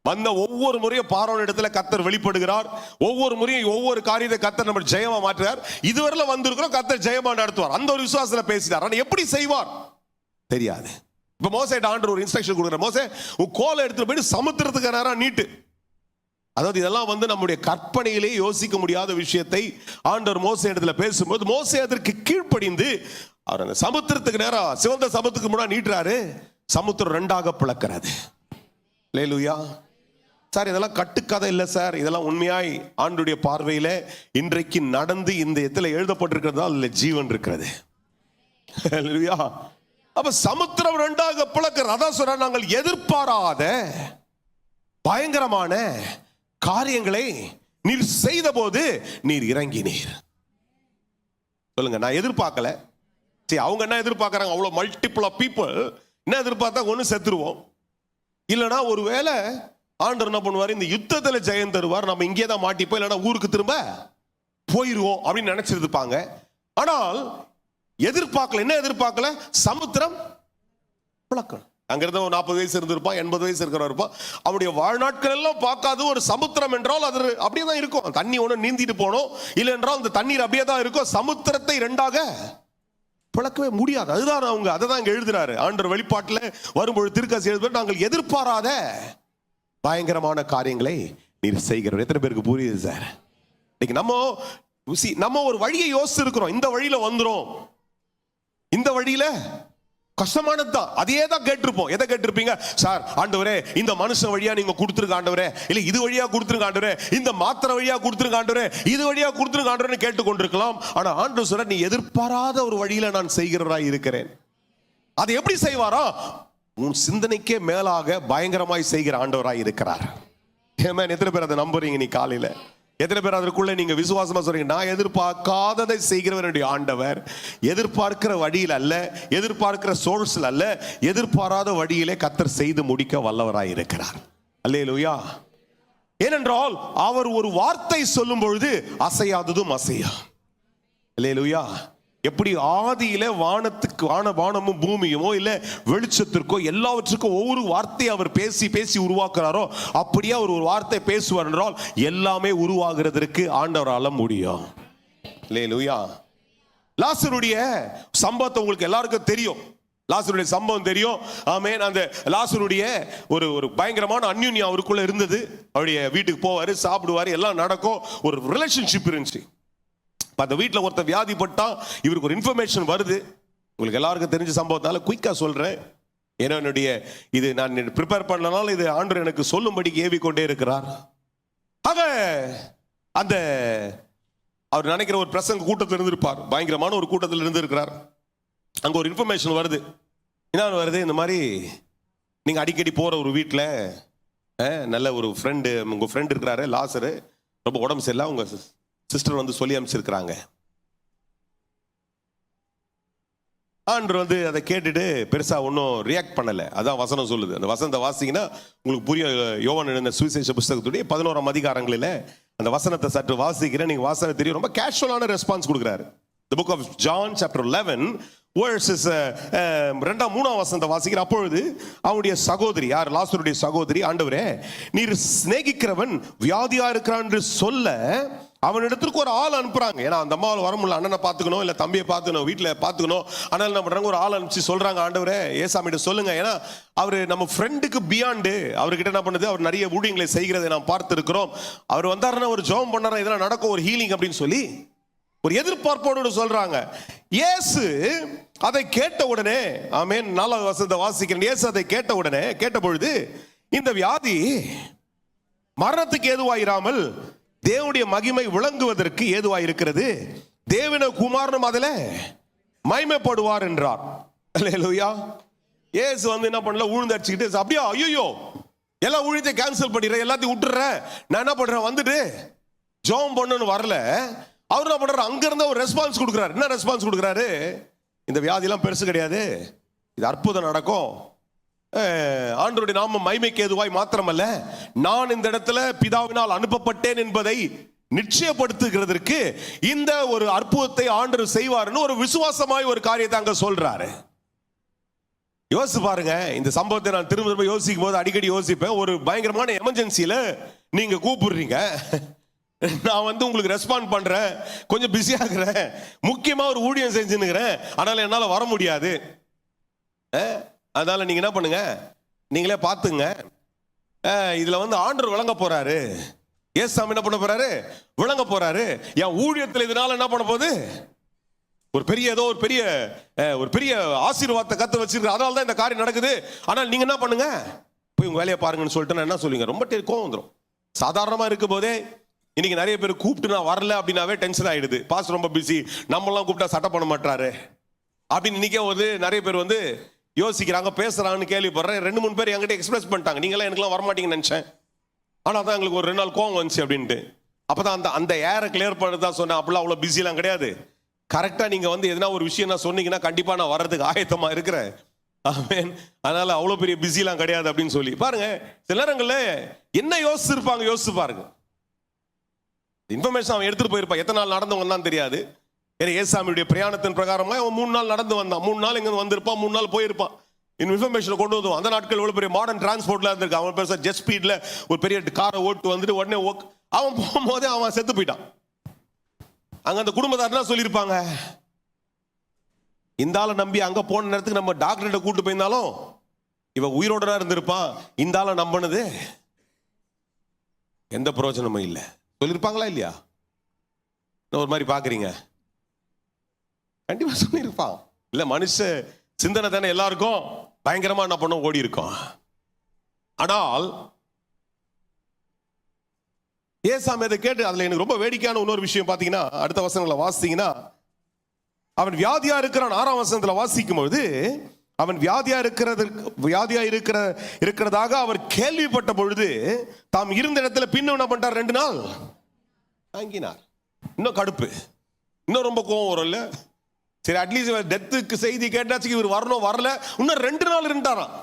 வந்த ஒவ்வொரு முறையும் பார்வோன் இடத்துல கர்த்தர் வெளிப்படுகிறார். ஒவ்வொரு முறையும் ஒவ்வொரு காரியத்தை கர்த்தர் நம்ம ஜெயமா மாற்றுறார். இதுவரையில வந்திருக்கிறோம், கர்த்தர் ஜெயமா நடத்துவார். அந்த ஒரு விசுவாசத்துல பேசிட்டார். ஆனா எப்படி செய்வார் தெரியாது. இப்ப மோசேட்ட ஆண்டவர் ஒரு இன்ஸ்ட்ரக்ஷன் கொடுக்குற, மோசே உன் கோலை எடுத்துட்டு போயிட்டு சமுத்திரத்துக்கு நேரம் நீட்டு. அதாவது இதெல்லாம் வந்து நம்முடைய கற்பனையிலே யோசிக்க முடியாத விஷயத்தை ஆண்டவர் மோசே இடத்துல பேசும்போது மோசே அதற்கு கீழ்ப்படிந்து அவர் அந்த சமுத்திரத்துக்கு நேரம் சிவந்த சமுத்திரத்துக்கு முன்னாடி நீட்டுறாரு. சமுத்திரம் 2ஆக பிளக்கிறது. அல்லேலூயா. சார் இதெல்லாம் கட்டுக்கதை இல்லை சார், இதெல்லாம் உண்மையாய் ஆண்டுடைய பார்வையில இன்றைக்கு நடந்து இந்த இடத்துல எழுதப்பட்டிருக்கிறதா இல்ல ஜீவன் இருக்கிறது. அல்லேலூயா. அப்ப சமுத்திரம் 2ஆக பிளக்கிறது. அதான் சொல்ற, நாங்கள் எதிர்பாராத பயங்கரமான காரியங்களை நீர் செய்த போது நீர் இறங்கினீர். சொல்லுங்க, நான் எதிர்பார்க்கல. சரி, அவங்க என்ன எதிர்பார்க்கறாங்க? அவ்வளவு மல்டிபிள் ஆஃப் பீப்புள் என்ன எதிர்பார்த்தா ஒன்று செத்துருவோம், இல்லைன்னா ஒருவேளை ஆண்டவர் என்ன பண்ணுவார், இந்த யுத்தத்தில் ஜெயம் தருவார், நம்ம இங்கே தான் மாட்டிப்போம், இல்லைன்னா ஊருக்கு திரும்ப போயிருவோம் அப்படின்னு நினைச்சிருப்பாங்க. ஆனால் எதிர்பார்க்கல. என்ன எதிர்பார்க்கல? சமுத்திரம் பிளக்கணும். அங்கிருந்த ஒரு 40 வயசு இருந்திருப்பான், 80 வயசு இருக்கிறவன் இருப்பான். அவருடைய வாழ்நாட்கள் எல்லாம் பார்க்காத ஒரு சமுத்திரம் என்றால் அது அப்படியே தான் இருக்கும். தண்ணி ஒன்று நீந்திட்டு போனோம், இல்லை என்றால் அந்த தண்ணீர் அப்படியே தான் இருக்கும். சமுத்திரத்தை 2ஆக பிளக்கவே முடியாது. அதுதான் அவங்க அதை தான் இங்க எழுதுறாரு. ஆண்டவர் வெளிப்பாட்டில் வரும்பொழுது திருக்கசி எழுதுவது, நாங்கள் எதிர்பாராத பயங்கரமான காரியங்களை நீர் செய்கிறோம். எத்தனை பேருக்கு புரியுது சார்? இன்னைக்கு நம்ம ஒரு வழியை யோசிச்சு இருக்கிறோம், இந்த வழியில வந்துரும், இந்த வழியில கஷ்டமானது தான், அதையே தான் கேட்டிருப்போம். எதை கேட்டிருப்பீங்க? சார் ஆண்டவரே இந்த மனுஷன் வழியா நீங்க கொடுத்துருங்க ஆண்டவரே, இல்ல இது வழியா கொடுத்துருங்க ஆண்டவரே, இந்த மாத்திரை வழியா கொடுத்துருங்க ஆண்டவரே, இது வழியா கொடுத்துருங்க ஆண்டவரே கேட்டுக்கொண்டிருக்கலாம். ஆனா ஆண்டவர் சொல்ற, நீ எதிர்பாராத ஒரு வழியில நான் செய்கிறவராய் இருக்கிறேன். அது எப்படி செய்வாரா? உன் சிந்தனைக்கே மேலாக பயங்கரமாய் செய்கிற ஆண்டவராய் இருக்கிறார். எத்தனை பேர் அதை நம்புறீங்க? நீ காலையில எத்தனை பேர் அதற்குள்ள நீங்க விசுவாசமா சொல்றீங்க, நான் எதிர்பார்க்காததை செய்கிறவருடைய ஆண்டவர், எதிர்பார்க்கிற வழியில் அல்ல, எதிர்பார்க்கிற சோர்ஸ்ல அல்ல, எதிர்பாராத வழியிலே கர்த்தர் செய்து முடிக்க வல்லவராய் இருக்கிறார். அல்லேலூயா. ஏனென்றால் அவர் ஒரு வார்த்தை சொல்லும் பொழுது அசையாததும் அசையா. அல்லேலூயா. எப்படி ஆதியில வானமும் பூமியுமோ இல்ல வெளிச்சத்திற்கோ எல்லாவற்றுக்கும் ஒவ்வொரு வார்த்தையை அவர் பேசி பேசி உருவாக்குறாரோ, அப்படியே அவர் ஒரு வார்த்தை பேசுவார் என்றால் எல்லாமே உருவாகிறதற்கு ஆண்டவரால முடியும். அல்லேலூயா. லாசருடைய சம்பவத்தை உங்களுக்கு எல்லாருக்கும் தெரியும். லாசருடைய சம்பவம் தெரியும். ஆமென். அந்த லாசருடைய ஒரு பயங்கரமான அந்யுன்யம் அவருக்குள்ள இருந்தது. அவருடைய வீட்டுக்கு போவாரு, சாப்பிடுவாரு, எல்லாம் நடக்கும். ஒரு ரிலேஷன்ஷிப் இருந்துச்சு. அந்த வீட்டில் ஒருத்தர் வியாதிப்பட்டா இவருக்கு ஒரு இன்ஃபர்மேஷன் வருது. உங்களுக்கு எல்லாருக்கும் தெரிஞ்ச சம்பவத்தால குயிக்கா சொல்றேன். ஏன்னா என்னுடைய இது நான் ப்ரிப்பேர் பண்ணனால இது ஆண்டவர் எனக்கு சொல்லும்படிக்கு ஏவி கொண்டே இருக்கிறார். ஆக அந்த அவர் நினைக்கிற ஒரு பிரசங்க கூட்டத்தில் இருந்திருப்பார். பயங்கரமான ஒரு கூட்டத்தில் இருந்திருக்கிறார். அங்க ஒரு இன்ஃபர்மேஷன் வருது. என்ன வருது? இந்த மாதிரி நீங்க அடிக்கடி போற ஒரு வீட்டில் நல்ல ஒரு ஃப்ரெண்டு, உங்க ஃப்ரெண்ட் இருக்கிறாரு லாசரு, ரொம்ப உடம்பு சரியில்லை, உங்க சிஸ்டர் வந்து சொல்லி அனுப்பிச்சிருக்கிறாங்க. ஆண்டவர் வந்து அதை கேட்டுட்டு பெருசா ஒன்றும் ரியாக்ட் பண்ணல. அதான் வசனம் சொல்லுது. அந்த வசனத்தை வாசிங்கன்னா உங்களுக்கு புரிய. யோவான் எழுதின சுவிசேஷ புஸ்தகத்துடைய 11ஆம் அதிகாரங்களில் அந்த வசனத்தை சற்று வாசிக்கிறேன், நீங்க வாசனை தெரியும். ரொம்ப கேஷுவலான ரெஸ்பான்ஸ் கொடுக்குறாரு. The book of John chapter 11 verses 2-3 வசனத்தை வாசிக்கிற. அப்பொழுது அவனுடைய சகோதரி, யார்? லாசருடைய சகோதரி, ஆண்டவரே நீர் சிநேகிக்கிறவன் வியாதியா இருக்கிறான் என்று சொல்ல அவனிடத்திற்கு ஒரு ஆள் அனுப்புறாங்க. ஏன்னா அந்த அம்மாவில் வர முடியல, அண்ணனை பார்த்துக்கணும், இல்லை தம்பியை பார்த்துக்கணும், வீட்டில் பார்த்துக்கணும். ஆனால் என்ன பண்ணுறாங்க? ஒரு ஆள் அனுப்பிச்சு சொல்றாங்க, ஆண்டவரே ஏசாமிட்ட சொல்லுங்க. ஏன்னா அவர் நம்ம ஃப்ரெண்டுக்கு பியாண்டு, அவர்கிட்ட என்ன பண்ணுது, அவர் நிறைய ஊழியங்களை செய்கிறதை நாம் பார்த்துருக்கிறோம். அவர் வந்தாருன்னா ஒரு ஜெபம் பண்ணாரா இதெல்லாம் நடக்கும், ஒரு ஹீலிங் அப்படின்னு சொல்லி ஒரு எதிர்பார்ப்போடு சொல்றாங்க. இயேசு அதை கேட்ட உடனே, ஆமென், 4வது வசனத்தை வாசிக்கிறேன். இயேசு அதை கேட்ட உடனே, கேட்ட பொழுது இந்த வியாதி மரணத்துக்கு ஏதுவாயிராமல் தேவனுடைய மகிமை விளங்குவதற்கு ஏதுவாயிருக்கிறது, தேவன குமாரனும் அதில் மகிமைப்படுவார் என்றார். அல்லேலூயா. இயேசு வந்து என்ன பண்ணல, ஊழ்ந்து அடிச்சுக்கிட்டு, அப்படியா, ஐயோ எல்லா ஊழியத்தை கேன்சல் பண்ணிடுறேன், எல்லாத்தையும் விட்டுறேன், நான் என்ன பண்றேன், வந்துட்டு ஜெபம் பண்ணணும்னு வரல. அவர் என்ன பண்றாரு? அங்க இருந்த ஒரு ரெஸ்பான்ஸ் கொடுக்குறாரு. என்ன ரெஸ்பான்ஸ் கொடுக்குறாரு? இந்த வியாதியெல்லாம் பெருசு கிடையாது, இது அற்புதம் நடக்கும், ஆண்டவருடைய நாமம் மகிமைக்கு ஏதுவாய் மாத்திரமல்ல, நான் இந்த இடத்துல பிதாவினால் அனுப்பப்பட்டேன் என்பதை நிச்சயப்படுத்துகிறதற்கு இந்த ஒரு அற்புதத்தை ஆண்டவர் செய்வார்னு ஒரு விசுவாசமாய் ஒரு காரியத்தை அங்க சொல்றாரு. யோசிச்சு பாருங்க. இந்த சம்பவத்தை நான் திரும்ப திரும்ப யோசிக்கும் போது அடிக்கடி யோசிப்பேன். ஒரு பயங்கரமான எமர்ஜென்சியில நீங்க கூப்பிடுறீங்க, நான் வந்து உங்களுக்கு ரெஸ்பாண்ட் பண்றேன், கொஞ்சம் பிஸியா இருக்கிறேன், முக்கியமா ஒரு ஊழியம் செஞ்சுன்னுக்கிறேன், ஆனாலும் என்னால வர முடியாது. அதனால நீங்க என்ன பண்ணுங்க, நீங்களே பார்த்துங்க. இதுல வந்து ஆண்டவர் விளங்க போறாரு, ஏசாமி என்ன பண்ண போறாரு, விளங்க போறாரு. என் ஊழியத்தில் இதனால என்ன பண்ண போகுது, ஒரு பெரிய ஏதோ ஒரு பெரிய ஆசீர்வாதத்தை கத்து வச்சிருக்க, அதனால தான் இந்த காரியம் நடக்குது. ஆனால் நீங்க என்ன பண்ணுங்க, போய் உங்க வேலையை பாருங்கன்னு சொல்லிட்டு நான் என்ன சொல்லுவீங்க, ரொம்ப கோவம் வந்துடும். சாதாரணமா இருக்கும் போதே இன்னைக்கு நிறைய பேர் கூப்பிட்டு நான் வரல அப்படின்னாவே டென்ஷன் ஆயிடுது. பாஸ் ரொம்ப பிஸி, நம்மளாம் கூப்பிட்டா சட்டை பண்ண மாட்டாரு அப்படின்னு இன்னைக்கே வந்து நிறைய பேர் வந்து யோசிக்கிறாங்க, பேசுறாங்கன்னு கேள்விப்படுறேன். 2-3 பேர் என்கிட்ட எக்ஸ்பிரஸ் பண்ணிட்டாங்க, நீங்களாம் எனக்குலாம் வரமாட்டீங்கன்னு நினைச்சேன், ஆனால் தான் எங்களுக்கு ஒரு 2 நாள் கோவம் வந்துச்சு அப்படின்ட்டு. அப்பதான் அந்த ஏரை கிளியர் பண்ணதான் சொன்னேன். அப்படிலாம் அவ்வளோ பிஸிலாம் கிடையாது. கரெக்டாக நீங்கள் வந்து எதனா ஒரு விஷயம் நான் சொன்னீங்கன்னா கண்டிப்பாக நான் வர்றதுக்கு ஆயத்தமாக இருக்கிறேன். ஆமென். அதனால அவ்வளோ பெரிய பிஸிலாம் கிடையாது அப்படின்னு சொல்லி பாருங்க. சில நேரங்களில் என்ன யோசிச்சிருப்பாங்க, யோசிச்சு பாருங்க. இன்ஃபர்மேஷன் அவன் எடுத்துட்டு போயிருப்பான், எத்தனை நாள் நடந்து வந்தான் தெரியாது. ஏன்னா ஏசாமியுடைய பிரயாணத்தின் பிரகாரமா அவன் 3 நாள் நடந்து வந்தான், 3 நாள் இங்க வந்திருப்பான், 3 நாள் போயிருப்பான். இன்ஃபர்மேஷனை கொண்டு வந்தோம். அந்த நாட்கள் எவ்வளவு பெரிய மாடர்ன் டிரான்ஸ்போர்ட்ல இருந்திருக்கு. அவன் பெருசா ஜெட் ஸ்பீட்ல ஒரு பெரிய காரை ஓட்டு வந்துட்டு உடனே அவன் போகும்போதே அவன் செத்து போயிட்டான். அங்க அந்த குடும்பத்தார் சொல்லியிருப்பாங்க, இந்த ஆளை நம்பி அங்க போன நேரத்துக்கு நம்ம டாக்டர்கிட்ட கூட்டு போயிருந்தாலும் இவன் உயிரோட தான் இருந்திருப்பான், இந்த ஆளை நம்பினது எந்த பிரயோஜனமும் இல்லை சொல்லியிருப்பாங்களா இல்லையா? ஒரு மாதிரி பாக்குறீங்க, கண்டிப்பா சொல்லியிருப்பான். இல்ல மனுஷ சிந்தனை தானே எல்லாருக்கும் பயங்கரமா என்ன பண்ண ஓடி இருக்கும். ஆனால் ஏசாமி அதை கேட்டு, அதுல எனக்கு ரொம்ப வேடிக்கையான இன்னொரு விஷயம் பாத்தீங்கன்னா, அடுத்த வசனங்களை வாசித்தீங்கன்னா, அவன் வியாதியா இருக்கிறான். 6ஆம் வசனத்துல வாசிக்கும் பொழுது, அவன் வியாதியா இருக்கிறதாக அவர் கேள்விப்பட்ட பொழுது தாம் இருந்த இடத்துல பின்ன என்ன பண்ணிட்டார், 2 நாள் தங்கினார். இன்னும் கடுப்பு, இன்னும் ரொம்ப கோவம் வரும் இல்ல? சரி, அட்லீஸ்ட் டெத்துக்கு செய்தி கேட்டாச்சு, இவர் வரணும், வரல, இன்னும் 2 நாள் இருந்தாராம்.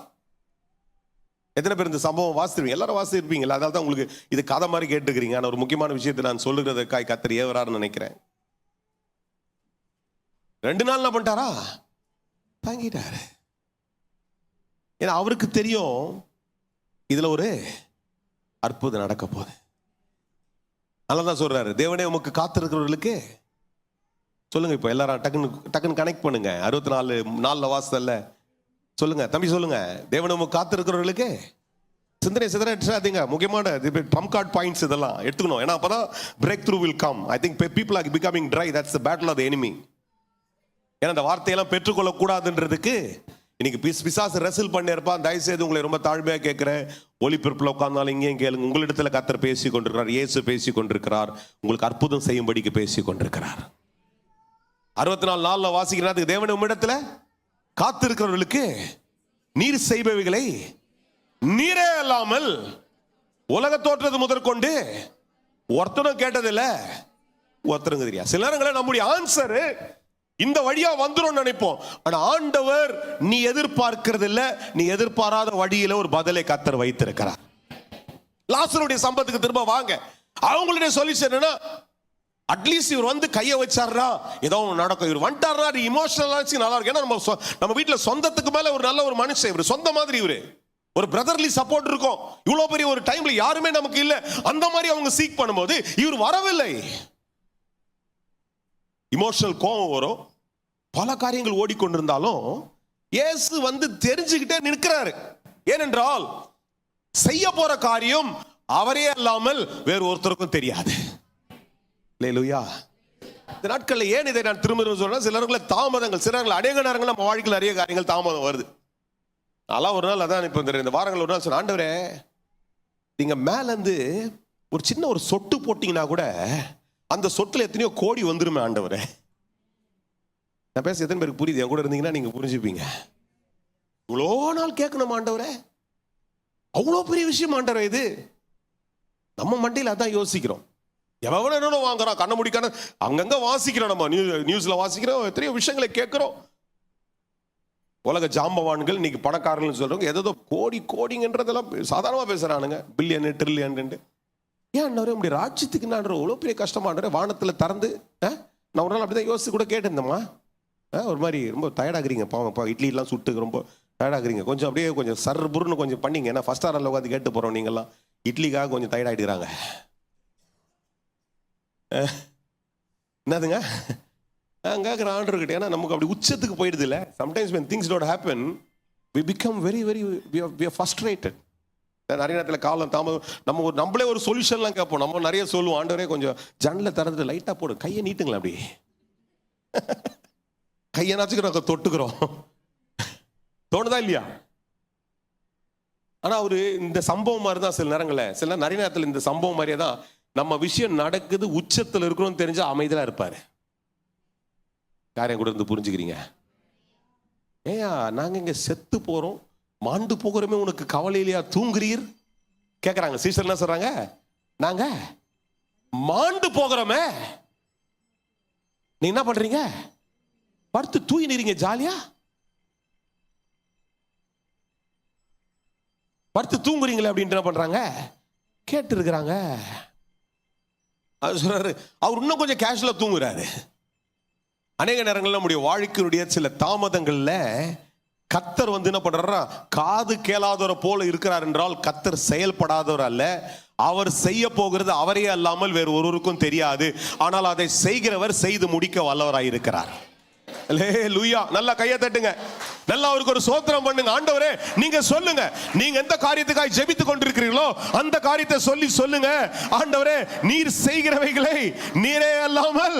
எத்தனை பேர் இந்த சம்பவம் வாசிருப்பீங்க? எல்லாரும் வாசிருப்பீங்களா? அதனால தான் உங்களுக்கு இது கதை மாதிரி கேட்டுக்கிறீங்க. ஆனால் ஒரு முக்கியமான விஷயத்தை நான் சொல்லுகிறதுக்காய் கத்தர் ஏவரான்னு நினைக்கிறேன். 2 நாள் என்ன பண்ணிட்டாரா, தங்கிட்டாரு. ஏன்னா அவருக்கு தெரியும் இதுல ஒரு அற்புதம் நடக்க போகுது. அதனாலதான் சொல்றாரு, தேவனே உமக்கு காத்திருக்கிறவர்களுக்கு சொல்லுங்க. இப்போ எல்லாரும் டக்குன்னு கனெக்ட் பண்ணுங்க. 64 நாள்ல வாசல்ல சொல்லுங்க தம்பி, சொல்லுங்க. தேவன் நமக்கு காத்திருக்கிறவர்களுக்கு சிந்தனை சிதறாதீங்க. முக்கியமான ட்ரம் கார்ட் பாயிண்ட்ஸ் இதெல்லாம் எடுத்துக்கணும். ஏன்னா அப்பதான் break through will come. I think people are becoming dry. That's the battle of the enemy. ஏன்னா அந்த வார்த்தையெல்லாம் பெற்றுக்கொள்ள கூடாதுன்றதுக்கு இன்னைக்கு பிசாசு ரெசில் பண்ணி இருப்பான். தயவுசெய்து உங்களை ரொம்ப தாழ்மையாக கேட்கிறேன், ஒளிபரப்பில் உட்கார்ந்தாலும் இங்கேயும் கேளுங்க. உங்களிடத்துல கர்த்தர் பேசி கொண்டிருக்கிறார், இயேசு பேசி கொண்டிருக்கிறார், உங்களுக்கு அற்புதம் செய்யும்படிக்கு பேசி கொண்டிருக்கிறார். 64 நாள்ல வாசிக்கிறதுக்கு தேவன் உம்மிடத்துல காத்திருக்கிறவர்களுக்கு நீர் செய்பவைகளை நீரே அல்லாமல் உலக தோற்றது முதற்கொண்டு ஒருத்தனும் கேட்டதில்ல, ஒருத்தருங்க தெரியாது. சில நேரங்களில் நம்முடைய ஆன்சர் இந்த வழியா வந்துடும் நினைப்போம். ஆனா ஆண்டவர் நீ எதிர்பார்க்கிறது இல்ல, நீ எதிர்பாராத வழியில ஒரு பதிலை கர்த்தர் வைத்திருக்கிறார். லாசருடைய சம்பத்துக்கு திரும்ப வாங்க. அவங்களுடைய சொல்யூஷன் என்னன்னா, அட்லீஸ்ட் இவர் வந்து கையை வச்சாரா ஏதோ நடக்கும், இவர் வந்துட்டாரா இமோஷனலா நல்லா இருக்கு. ஏன்னா நம்ம வீட்டுல சொந்தத்துக்கு மேல ஒரு நல்ல ஒரு மனுஷன் இவர், சொந்த மாதிரி இவரு, ஒரு பிரதர்லி சப்போர்ட் இருக்கும். இவ்வளவு பெரிய ஒரு டைம்ல யாருமே நமக்கு இல்ல, அந்த மாதிரி அவங்க சீக் பண்ணும்போது இவர் வரவில்லை. இமோஷனல் கோபம் வரும், பல காரியங்கள் ஓடிக்கொண்டிருந்தாலும் இயேசு வந்து தெரிஞ்சுக்கிட்டே நிற்கிறாரு. ஏனென்றால் செய்ய போற காரியம் அவரே அல்லாமல் வேறு ஒருத்தருக்கும் தெரியாது. அல்லேலூயா. இந்த நாட்களில் ஏன் இதை நான் திரும்ப சொல்றேன், சிலர்களை தாமதங்கள், சிலர்கள் அநேக நேரங்கள் நம்ம வாழ்க்கையில் நிறைய காரியங்கள் தாமதம் வருது. அதெல்லாம் ஒரு நாள் அதான் இப்போ இந்த வாரங்கள் ஒரு நாள் சொன்ன, ஆண்டவரே நீங்க மேல இருந்து ஒரு சின்ன ஒரு சொட்டு போட்டீங்கன்னா கூட அந்த சொட்டுல எத்தனையோ கோடி வந்துருமே ஆண்டவரே. நான் பேச எத்தனை பேருக்கு புரியுது? என் கூட இருந்தீங்கன்னா நீங்க புரிஞ்சுப்பீங்க. இவ்வளோ நாள் கேட்கணும் ஆண்டவரே, அவ்வளோ பெரிய விஷயம் ஆண்டவரே இது. நம்ம மண்டையில் அதான் யோசிக்கிறோம். எவ்வளவு என்னென்ன வாங்குறோம், கண்ண முடிக்கான அங்கங்க வாசிக்கிறோம், நம்ம நியூஸ்ல வாசிக்கிறோம், எத்தனையோ விஷயங்களை கேட்கிறோம். உலக ஜாம்பவான்கள் இன்னைக்கு பணக்காரர்கள் சொல்றவங்க ஏதோ கோடி கோடிங்கன்றதெல்லாம் சாதாரணமா பேசுறானுங்க, பில்லியன் ட்ரில்லியன். ஏன் அண்ணாரே அப்படி ராஜ்யத்துக்கு நான் அவ்வளோ பெரிய கஷ்டமான்ற வானத்தில் திறந்து நான் ஒரு நாள் அப்படிதான் யோசிச்சு கூட கேட்டிருந்தேம்மா, ஒரு மாதிரி ரொம்ப டயர்டாகிறீங்க பாவம்ப்பா, இட்லிலாம் சுட்டு ரொம்ப டயர்டாகிறீங்க, கொஞ்சம் அப்படியே கொஞ்சம் சர்புருன்னு கொஞ்சம் பண்ணிங்க. ஏன்னா ஃபர்ஸ்ட் ஆரில் உட்காந்து கேட்டு போகிறோம், நீங்கள்லாம் இட்லிக்காக கொஞ்சம் டயர்டாகிடுறாங்க. என்னதுங்க கேட்குற ஆர்டர்கிட்ட. ஏன்னா நமக்கு அப்படி உச்சத்துக்கு போயிடுது இல்லை. Sometimes when things don't happen we become very we are frustrated. நிறைய நேரத்தில் காலம் தாமதம், நம்மளே ஒரு சொல்யூஷன்லாம் கேட்போம். நம்ம நிறைய சொல்லுவோம், ஆண்டவரே கொஞ்சம் ஜன்னலில் திறந்துட்டு லைட்டாக போடு, கையை நீட்டுங்களா அப்படி, கையனாச்சுக்கு நாங்கள் தொட்டுக்கிறோம், தோணுதா இல்லையா? ஆனால் அவரு இந்த சம்பவம் மாதிரி தான் சில நேரங்களில் நிறைய நேரத்தில் இந்த சம்பவம் மாதிரியே தான் நம்ம விஷயம் நடக்குது, உச்சத்தில் இருக்கிறோம்னு தெரிஞ்சா அமைதியாக இருப்பாரு. யாரையும் கூட இருந்து புரிஞ்சுக்கிறீங்க? ஏயா நாங்கள் இங்கே செத்து போகிறோம், மாண்டு போகிறோமே, உனக்கு கவலை இல்லையா, தூங்குறீர் கேட்குறாங்க. சீசர் என்ன சொல்றாங்க, நாங்க மாண்டு போகிறோமே, நீ என்ன பண்றீங்க, படுத்து தூங்கினீங்க, ஜாலியா படுத்து தூங்குறீங்களே அப்படின்ட்டு என்ன பண்றாங்க, கேட்டு இருக்கிறாங்க. அவர் சொல்றாரு, அவர் இன்னும் கொஞ்சம் கேஷுவலா தூங்குறாரு. அநேக நேரங்களில் நம்முடைய வாழ்க்கையுடைய சில தாமதங்கள்ல கர்த்தர் வந்து என்ன பண்றாரா, காது கேளாதவரை போல இருக்கிறார் என்றால் கர்த்தர் செயல்படாதவர் அல்ல. அவர் செய்ய போகிறது அவரே அல்லாமல் வேறு ஒருவருக்கும் தெரியாது. ஆனால் அதை செய்கிறவர் செய்து முடிக்க வல்லவராயிருக்கிறார். அல்லேலூயா. நல்லா கையை தட்டுங்க, நல்லா அவருக்கு ஒரு ஸ்தோத்திரம் பண்ணுங்க. ஆண்டவரே நீங்க சொல்லுங்க, நீங்க எந்த காரியத்துக்காக ஜெபித்துக் கொண்டிருக்கிறீர்களோ அந்த காரியத்தை சொல்லுங்க. ஆண்டவரே நீர் செய்கிறவைகளை நீரே அல்லாமல்,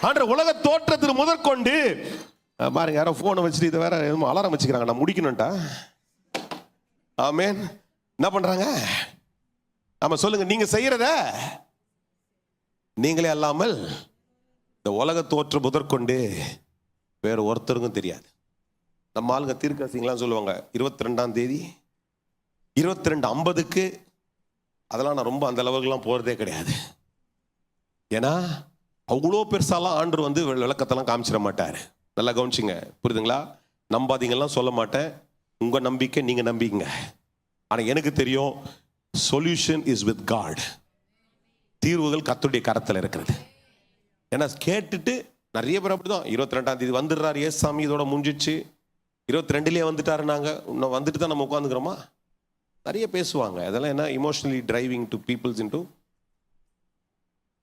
ஆண்டவர் உலக தோற்றத்திற்கு முதற்கொண்டு, பாருங்க யாரோ போனை வச்சுட்டு இதை வேற அலாரம் வச்சுக்கிறாங்க, நான் முடிக்கணும்ட்டா. ஆமென். என்ன பண்றாங்க, ஆமா சொல்லுங்க, நீங்க செய்யறத நீங்களே அல்லாமல் இந்த உலக தோற்ற முதற்கொண்டு வேற ஒருத்தருக்கும் தெரியாது. நம்ம ஆளுங்க தீர்க்கதரிசிங்களாம் சொல்லுவாங்க 22ஆம் தேதி 22:50 அதெல்லாம் நான் ரொம்ப அந்த லெவலுக்குலாம் போறதே கிடையாது. ஏன்னா அவ்வளோ பெருசாலாம் ஆண்டவர் வந்து விளக்கத்தெல்லாம் காமிச்சிட மாட்டாரு. நல்லா கவனிச்சிங்க, புரியுதுங்களா? நம்பாதீங்கலாம் சொல்ல மாட்டேன், உங்க நம்பிக்கை நீங்க நம்பிங்க. ஆனா எனக்கு தெரியும், சொல்யூஷன் இஸ் வித் காட். தீர்வுகள் கர்த்தருடைய கரத்தில் இருக்கிறது. ஏன்னா கேட்டுட்டு நிறைய பேர் அப்படிதான் 22ஆம் தேதி வந்துடுறாரு ஏசாமி, இதோட முடிஞ்சிச்சு, 22லேயே வந்துட்டாரு, நாங்கள் இன்னும் வந்துட்டு தான் நம்ம உட்காந்துக்கிறோமா, நிறைய பேசுவாங்க. அதெல்லாம் என்ன, emotionally driving to people's into.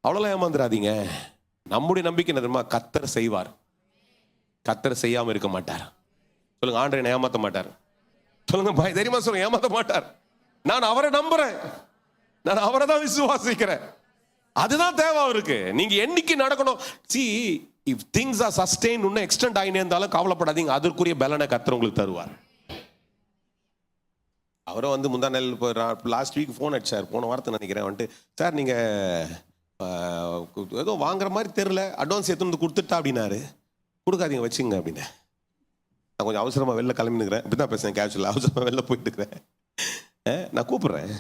அவ்வளோலாம் ஏமாந்துடாதீங்க. நம்முடைய நம்பிக்கை என்ன தெரியுமா, கர்த்தர் செய்வார், கர்த்தர் செய்யாமல் இருக்க மாட்டார். சொல்லுங்க, ஆண்டவர் என்னை ஏமாத்த மாட்டார். சொல்லுங்க பாய், தைரியமா சொல்லுங்க, ஏமாத்த மாட்டார். நான் அவரை நம்புறேன், நான் அவரை தான் விசுவாசிக்கிறேன். அதுதான் தேவை அவருக்கு. நீங்க என்னைக்கு நடக்கணும். see if things are sustained இன்னும் எக்ஸ்டெண்ட் ஆயினே இருந்தாலும் கவலைப்படாதீங்க, அதற்குரிய பலனை கர்த்தர் உங்களுக்கு தருவார். அவரும் வந்து முந்தா நாள் லாஸ்ட் வீக் ஃபோன் அடிச்சார், போன வாரத்தை நினைக்கிறேன். வந்துட்டு சார் நீங்க ஏதோ வாங்குற மாதிரி தெரியல, அட்வான்ஸ் எடுத்து வந்து கொடுத்துட்டா அப்படின்னாரு. கொடுக்காதீங்க வச்சுங்க அப்படின்னு. நான் கொஞ்சம் அவசரமாக வெளில கிளம்பினுக்கிறேன், இப்படி தான் பேசுகிறேன், கேஷுவலாக அவசரமாக வெளில போயிட்டு இருக்கிறேன். நான் கூப்பிட்றேன்,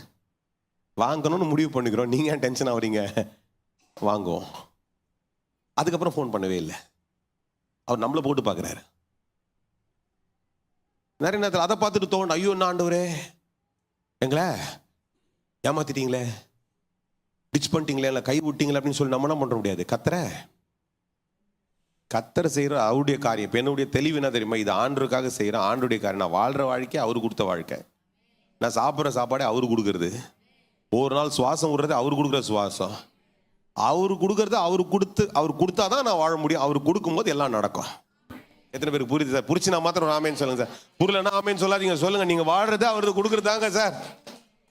வாங்கணும்னு முடிவு பண்ணிக்கிறோம், நீங்கள் ஏன் டென்ஷன் ஆகுறீங்க, வாங்குவோம். அதுக்கப்புறம் ஃபோன் பண்ணவே இல்லை. அவர் நம்மளை போட்டு பார்க்குறாரு. நிறைய நேரத்தில் அதை பார்த்துட்டு தோணும், ஐயோ என்ன ஆண்டவரே எங்களே ஏமாத்திட்டீங்களே, டிச் பண்ணிட்டீங்களே, இல்லை கை விட்டீங்களே அப்படின்னு சொல்லி நம்ம என்ன பண்ண முடியாது. கத்தரை செய்கிற அவருடைய காரியம். இப்போ என்னுடைய தெளிவு என்ன தெரியுமா, இது ஆண்டருக்காக செய்கிறேன், ஆண்டுடைய காரியம். நான் வாழ்கிற வாழ்க்கை அவரு கொடுத்த வாழ்க்கை, நான் சாப்பிட்ற சாப்பாடே அவரு கொடுக்கறது, ஒரு நாள் சுவாசம் விடுறது அவரு கொடுக்குற சுவாசம், அவரு கொடுக்கறது அவரு கொடுத்தாதான் நான் வாழ முடியும். அவரு கொடுக்கும்போது எல்லாம் நடக்கும். எத்தனை பேருக்கு புரியுது சார்? புரிச்சு நான் மாத்திரம் ஆமேன்னு சொல்லுங்க சார், புரியலன்னா ஆமேன்னு சொல்லாதீங்க, சொல்லுங்க நீங்க வாழ்றது அவரு கொடுக்குறதாங்க sir.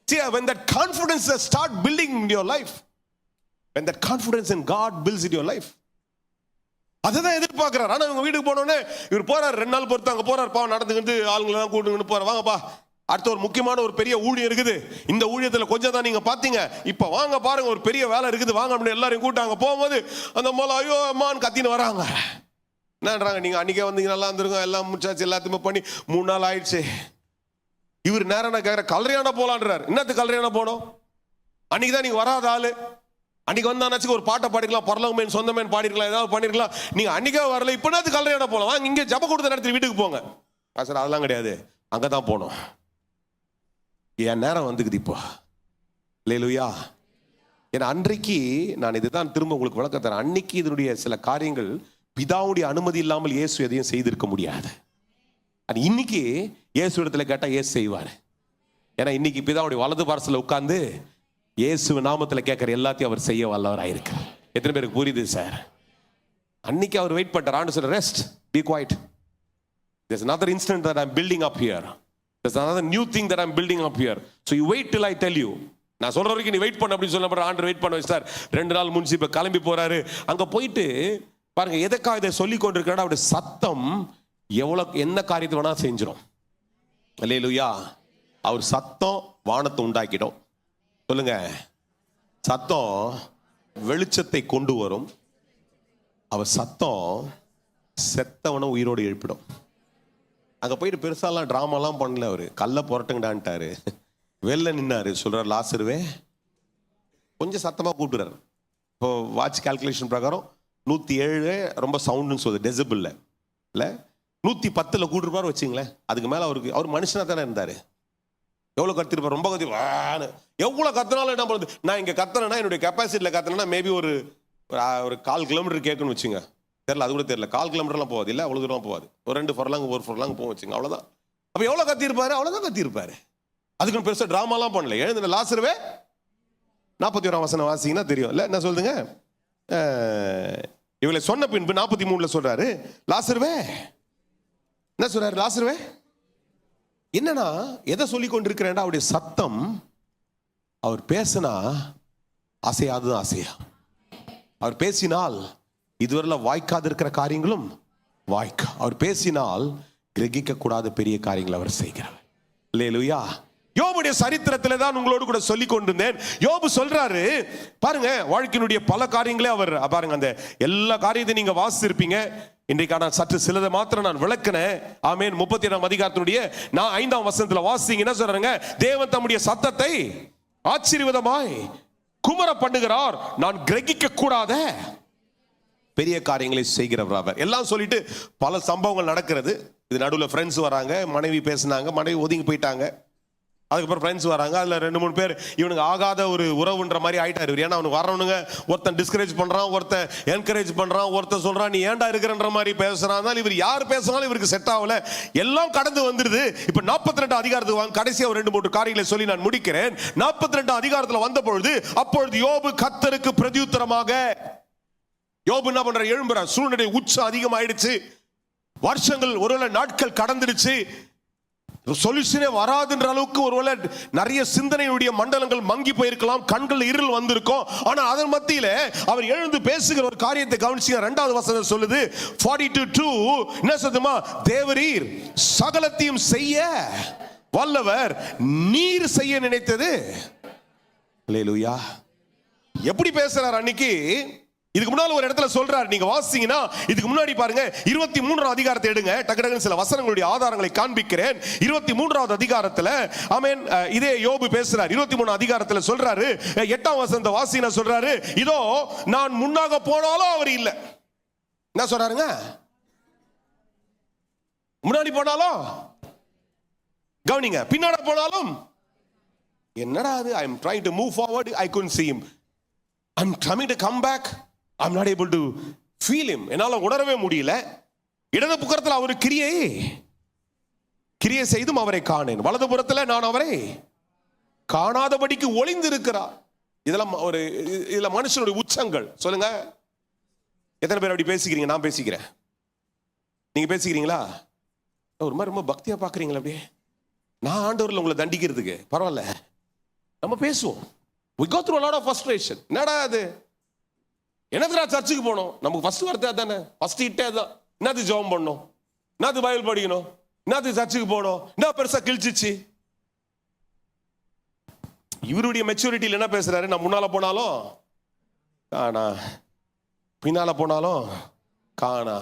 See, when that confidence start building in your life, when that confidence in God builds in your life, அதுதான் எதிர்பார்க்கிறார். ஆனா இவங்க வீட்டுக்கு போனோடனே இவர் போறாரு, 2 நாள் பொறுத்து அங்க போறாரு, பாவம் நடந்துக்கிட்டு ஆளுங்கெல்லாம் கூட்டுக்கிட்டு போற, வாங்கப்பா அடுத்த ஒரு முக்கியமான ஒரு பெரிய ஊழியம் இருக்குது, இந்த ஊழியத்துல கொஞ்சம் தான் நீங்க பாத்தீங்க, இப்ப வாங்க பாருங்க ஒரு பெரிய வேலை இருக்குது வாங்க அப்படின்னு எல்லாரையும் கூட்டாங்க. போகும்போது அந்த மூலம் ஐயோ அம்மான்னு கத்தின்னு வராங்க. என்னன்றாங்க, நீங்க அன்னைக்கே வந்தீங்க நல்லா இருந்திருக்கோம், எல்லாம் முடிச்சாச்சு, எல்லாத்தையுமே பண்ணி 3 நாள் ஆயிடுச்சு. இவர் நேரம் நான் கேட்கிற கல்றையான போலான்றார். என்னத்துக்கு கல்றையான போனோம்? அன்னைக்கு தான் நீங்க வராத ஆளு, அன்னைக்கு வந்தாச்சு ஒரு பாட்டை பாடிக்கலாம், பரலோகமேன் சொந்தமேன் பாடிருக்கலாம், ஏதாவது பண்ணிருக்கலாம், நீங்க அன்னைக்கே வரல, இப்ப நேரத்துக்கு கல்றையான போலாம், வாங்க இங்கே ஜப கொடுத்த நேரத்தில் வீட்டுக்கு போங்க. சார் அதெல்லாம் கிடையாது, அங்கதான் போனோம், என் நேரம் வந்துக்குது இப்போ. அல்லேலூயா. ஏன்னா அன்றைக்கு நான் இதுதான் திரும்ப உங்களுக்கு விளக்க தரேன். அன்னைக்கு இதனுடைய சில காரியங்கள் பிதாவுடைய அனுமதி இல்லாமல் இயேசு எதையும் செய்திருக்க முடியாது. அது இன்னைக்கு இயேசு இடத்துல கேட்டா இயேசு செய்வார். ஏன்னா இன்னைக்கு பிதாவுடைய வலது பார்சல உட்கார்ந்து இயேசு நாமத்தில் கேட்கிற எல்லாத்தையும் அவர் செய்ய வல்லவராயிருக்கிறார். எத்தனை பேருக்கு புரியுது சார்? அன்னைக்கு அவர் வெயிட் பண்றார். ஆண்டு சொல்ற rest, be quiet, there's another instant that I'm building up here, there's another new thing that I'm building up here, so you wait till I tell you. நான் சொல்ற வரைக்கும் நீ வெயிட் பண்ண அப்படின்னு சொல்ல ஆண்டு வெயிட் பண்ண வச்சார். 2 நாள் முடிஞ்சு இப்ப கிளம்பி போறாரு. அங்க போயிட்டு பாருங்க, எதற்காக இதை சொல்லி கொண்டிருக்கிறார், அவருடைய சத்தம் எவ்வளவு என்ன காரியத்தை வேணா செஞ்சிடும். அல்லேலூயா. அவர் சத்தம் வானத்தை உண்டாக்கிடும். சொல்லுங்க, சத்தம் வெளிச்சத்தை கொண்டு வரும். அவர் சத்தம் செத்தவனை உயிரோடு எழுப்பிடும். அங்க போயிட்டு பெருசாலாம் டிராமாலாம் பண்ணல. அவரு கல்ல புரட்டுங்கடான்ட்டாரு, வெளில நின்னாரு, சொல்றாரு லாசருவே கொஞ்சம் சத்தமா கூப்பிடுறாரு. இப்போ வாட்ச் கால்குலேஷன் பிரகாரம் 107 ரொம்ப சவுண்டுன்னு சொல்லுது டெசிபிள்ல, இல்ல 110ல கூட்டிருப்பாரு வச்சுங்களேன். அதுக்கு மேல அவர் மனுஷனா தானே இருந்தாரு. எவ்வளவு கத்திருப்பார், ரொம்ப கத்தி எவ்வளவு கத்தினாலும் என்ன பண்ணுது. நான் இங்க கத்தனா என்னுடைய கெப்பாசிட்டியில கத்தனா மேபி ஒரு 1/4 கிலோமீட்டர் கேட்கணும்னு வச்சுங்க. தெரியல, அது கூட தெரியல, 1/4 கிலோமீட்டர்லாம் போகாது, இல்லை அவ்வளவு தூரம் போகாது, ஒரு 2 ஃபர்லாங் போக வச்சுங்க, அவ்வளவுதான். அப்ப எவ்வளவு கத்திருப்பாரு, அவ்வளவுதான் கத்திருப்பாரு. அதுக்கு பெருசா டிராமாலாம் பண்ணல. எழுந்து லாசருவே 41 வசனம் வாசிங்கன்னா தெரியும் இல்ல என்ன சொல்லுங்க. இவளை சொன்ன பின்பு 43ல சொல்றாரு, லாசருவே என்ன சொல்றாரு, லாசருவே என்னன்னா எதை சொல்லி கொண்டிருக்கிறேன், அவருடைய சத்தம் அவர் பேசினா அசையாதுதான் அசையா. அவர் பேசினால் இதுவரையில வாய்க்காது இருக்கிற காரியங்களும் வாய்க்கா. அவர் பேசினால் கிரகிக்க கூடாத பெரிய காரியங்களை அவர் செய்கிறார். அல்லேலூயா. யோபுடைய சரித்திரத்திலே தான் உங்களோடு கூட சொல்லி கொண்டிருந்தேன். யோபு சொல்றாரு பாருங்க, வாழ்க்கையினுடைய பல காரியங்களே அவர் பாருங்க, அந்த எல்லா காரியத்தையும் நீங்க வாசிச்சிருப்பீங்க. இன்றைக்கான சற்று சிலதை மாத்திரம் நான் விளக்கினேன். ஆமென். 37ஆம் அதிகாரத்தினுடைய 5ஆம் வசனத்துல வாசிங்க, என்ன சொல்றாங்க, தேவன் தம்முடைய சத்தத்தை ஆச்சரியமாய் குமர பண்ணுகிறார், நான் கிரகிக்க கூடாத பெரிய காரியங்களை செய்கிறவர் அவர். எல்லாம் சொல்லிட்டு பல சம்பவங்கள் நடக்கிறது. இது நடுவில் ஃப்ரெண்ட்ஸ் வராங்க, மனைவி பேசினாங்க, மனைவி ஒதுங்கி போயிட்டாங்க. அதுக்கப்புறம் ஃப்ரெண்ட்ஸ் வராங்க, அதில் 2-3 பேர் இவனுக்கு ஆகாத ஒரு உறவுன்ற மாதிரி ஆயிட்டாரு. ஏன்னா அவனுக்கு வரவனுங்க ஒருத்தன் டிஸ்கரேஜ் பண்றான், ஒருத்தன் என்கரேஜ் பண்றான், ஒருத்தன் சொல்றான் நீ ஏன்டா இருக்கிறன்ற மாதிரி பேசுறான். இவர் யார் பேசினாலும் இவருக்கு செட் ஆகல, எல்லாம் கடந்து வந்துருது. இப்ப 42 அதிகாரத்துக்கு வாங்க, கடைசியா ஒரு 2-3 காரியங்களை சொல்லி நான் முடிக்கிறேன். 42 அதிகாரத்துல வந்த பொழுது, அப்பொழுது யோபு கர்த்தருக்கு பிரதியுத்தரமாக, யோபு என்ன பண்ற, எழும்புற, சூழ்நிலை உச்சம் அதிகமாயிடுச்சு, வருஷங்கள் ஒருவேளை நாட்கள் கடந்துடுச்சு, சொல்யூஷனே வராதுன்ற அளவுக்கு ஒருவேளை நிறைய சிந்தனையுடைய மண்டலங்கள் மங்கி போயிருக்கலாம், கண்கள் இருள் வந்திருக்கும். ஆனா அதன் மத்தியில அவர் எழுந்து பேசுகிற ஒரு காரியத்தை கவனிச்சு இரண்டாவது வசனம் சொல்லுது 42:2 என்ன சொல்லுமா, தேவரீர் சகலத்தையும் செய்ய வல்லவர், நீர் செய்ய நினைத்தது. அல்லேலூயா. எப்படி பேசுறார் அன்னைக்கு? இதுக்கு முன்னால ஒரு இடத்துல சொல்றாரு, நீங்க வாசிங்கன்னா இதுக்கு முன்னாடி பாருங்க 23ஆம் அதிகாரத்தை எடுங்க, டக்கு டக்குன்னு சில வசனங்களுடைய ஆதாரங்களை காண்பிக்கிறேன். 23ஆவது அதிகாரத்துல ஆமென், இதே யோபு பேசுறார். 23ஆம் அதிகாரத்துல சொல்றாரு, 8ஆம் வசனத்தை வாசினா சொல்றாரு, இதோ நான் முன்னாக போனாலும் அவர் இல்லை. என்ன சொல்றாருங்க? முன்னாடி போனாலும் கவனிங்க, பின்னாடி போனாலும் என்னடா அது, I am trying to move forward, I couldn't see him. I'm trying to come back, I'm not able to feel him. என்னால உணரவே முடியல. இடது புறத்தில் அவர் கிரியை செய்தும் அவரை காணேன், வலது புறத்தில் நான் அவரை காணாதபடிக்கு ஒளிந்து இருக்கிறார். இதெல்லாம் ஒரு இதுல மனுஷனுடைய உச்சங்கள். சொல்லுங்க, எத்தனை பேர் அப்படி பேசிக்கிறீங்க? நான் பேசிக்கிறேன், நீங்க பேசிக்கிறீங்களா? ஒரு மாதிரி ரொம்ப பக்தியா பாக்குறீங்களா? அப்படியே நான் ஆண்டவர்ல உங்களை தண்டிக்கிறதுக்கு பரவாயில்ல, நம்ம பேசுவோம். We go through a lot of frustration. என்னடா அது, என்னதுடா சர்ச்சுக்கு போனோம், நமக்கு ஃபர்ஸ்ட் வார்த்தை தானே, ஃபர்ஸ்ட் ஹிட்டே தான். என்னது ஜெபம் பண்ணணும், என்னது பைபிள் படிக்கணும், என்னது சர்ச்சுக்கு போனோம், என்ன பெருசா கிழிச்சிச்சு. இவருடைய மெச்சூரிட்டியில் என்ன பேசுறாரு, நான் முன்னால போனாலும் காணா, பின்னால போனாலும் காணா,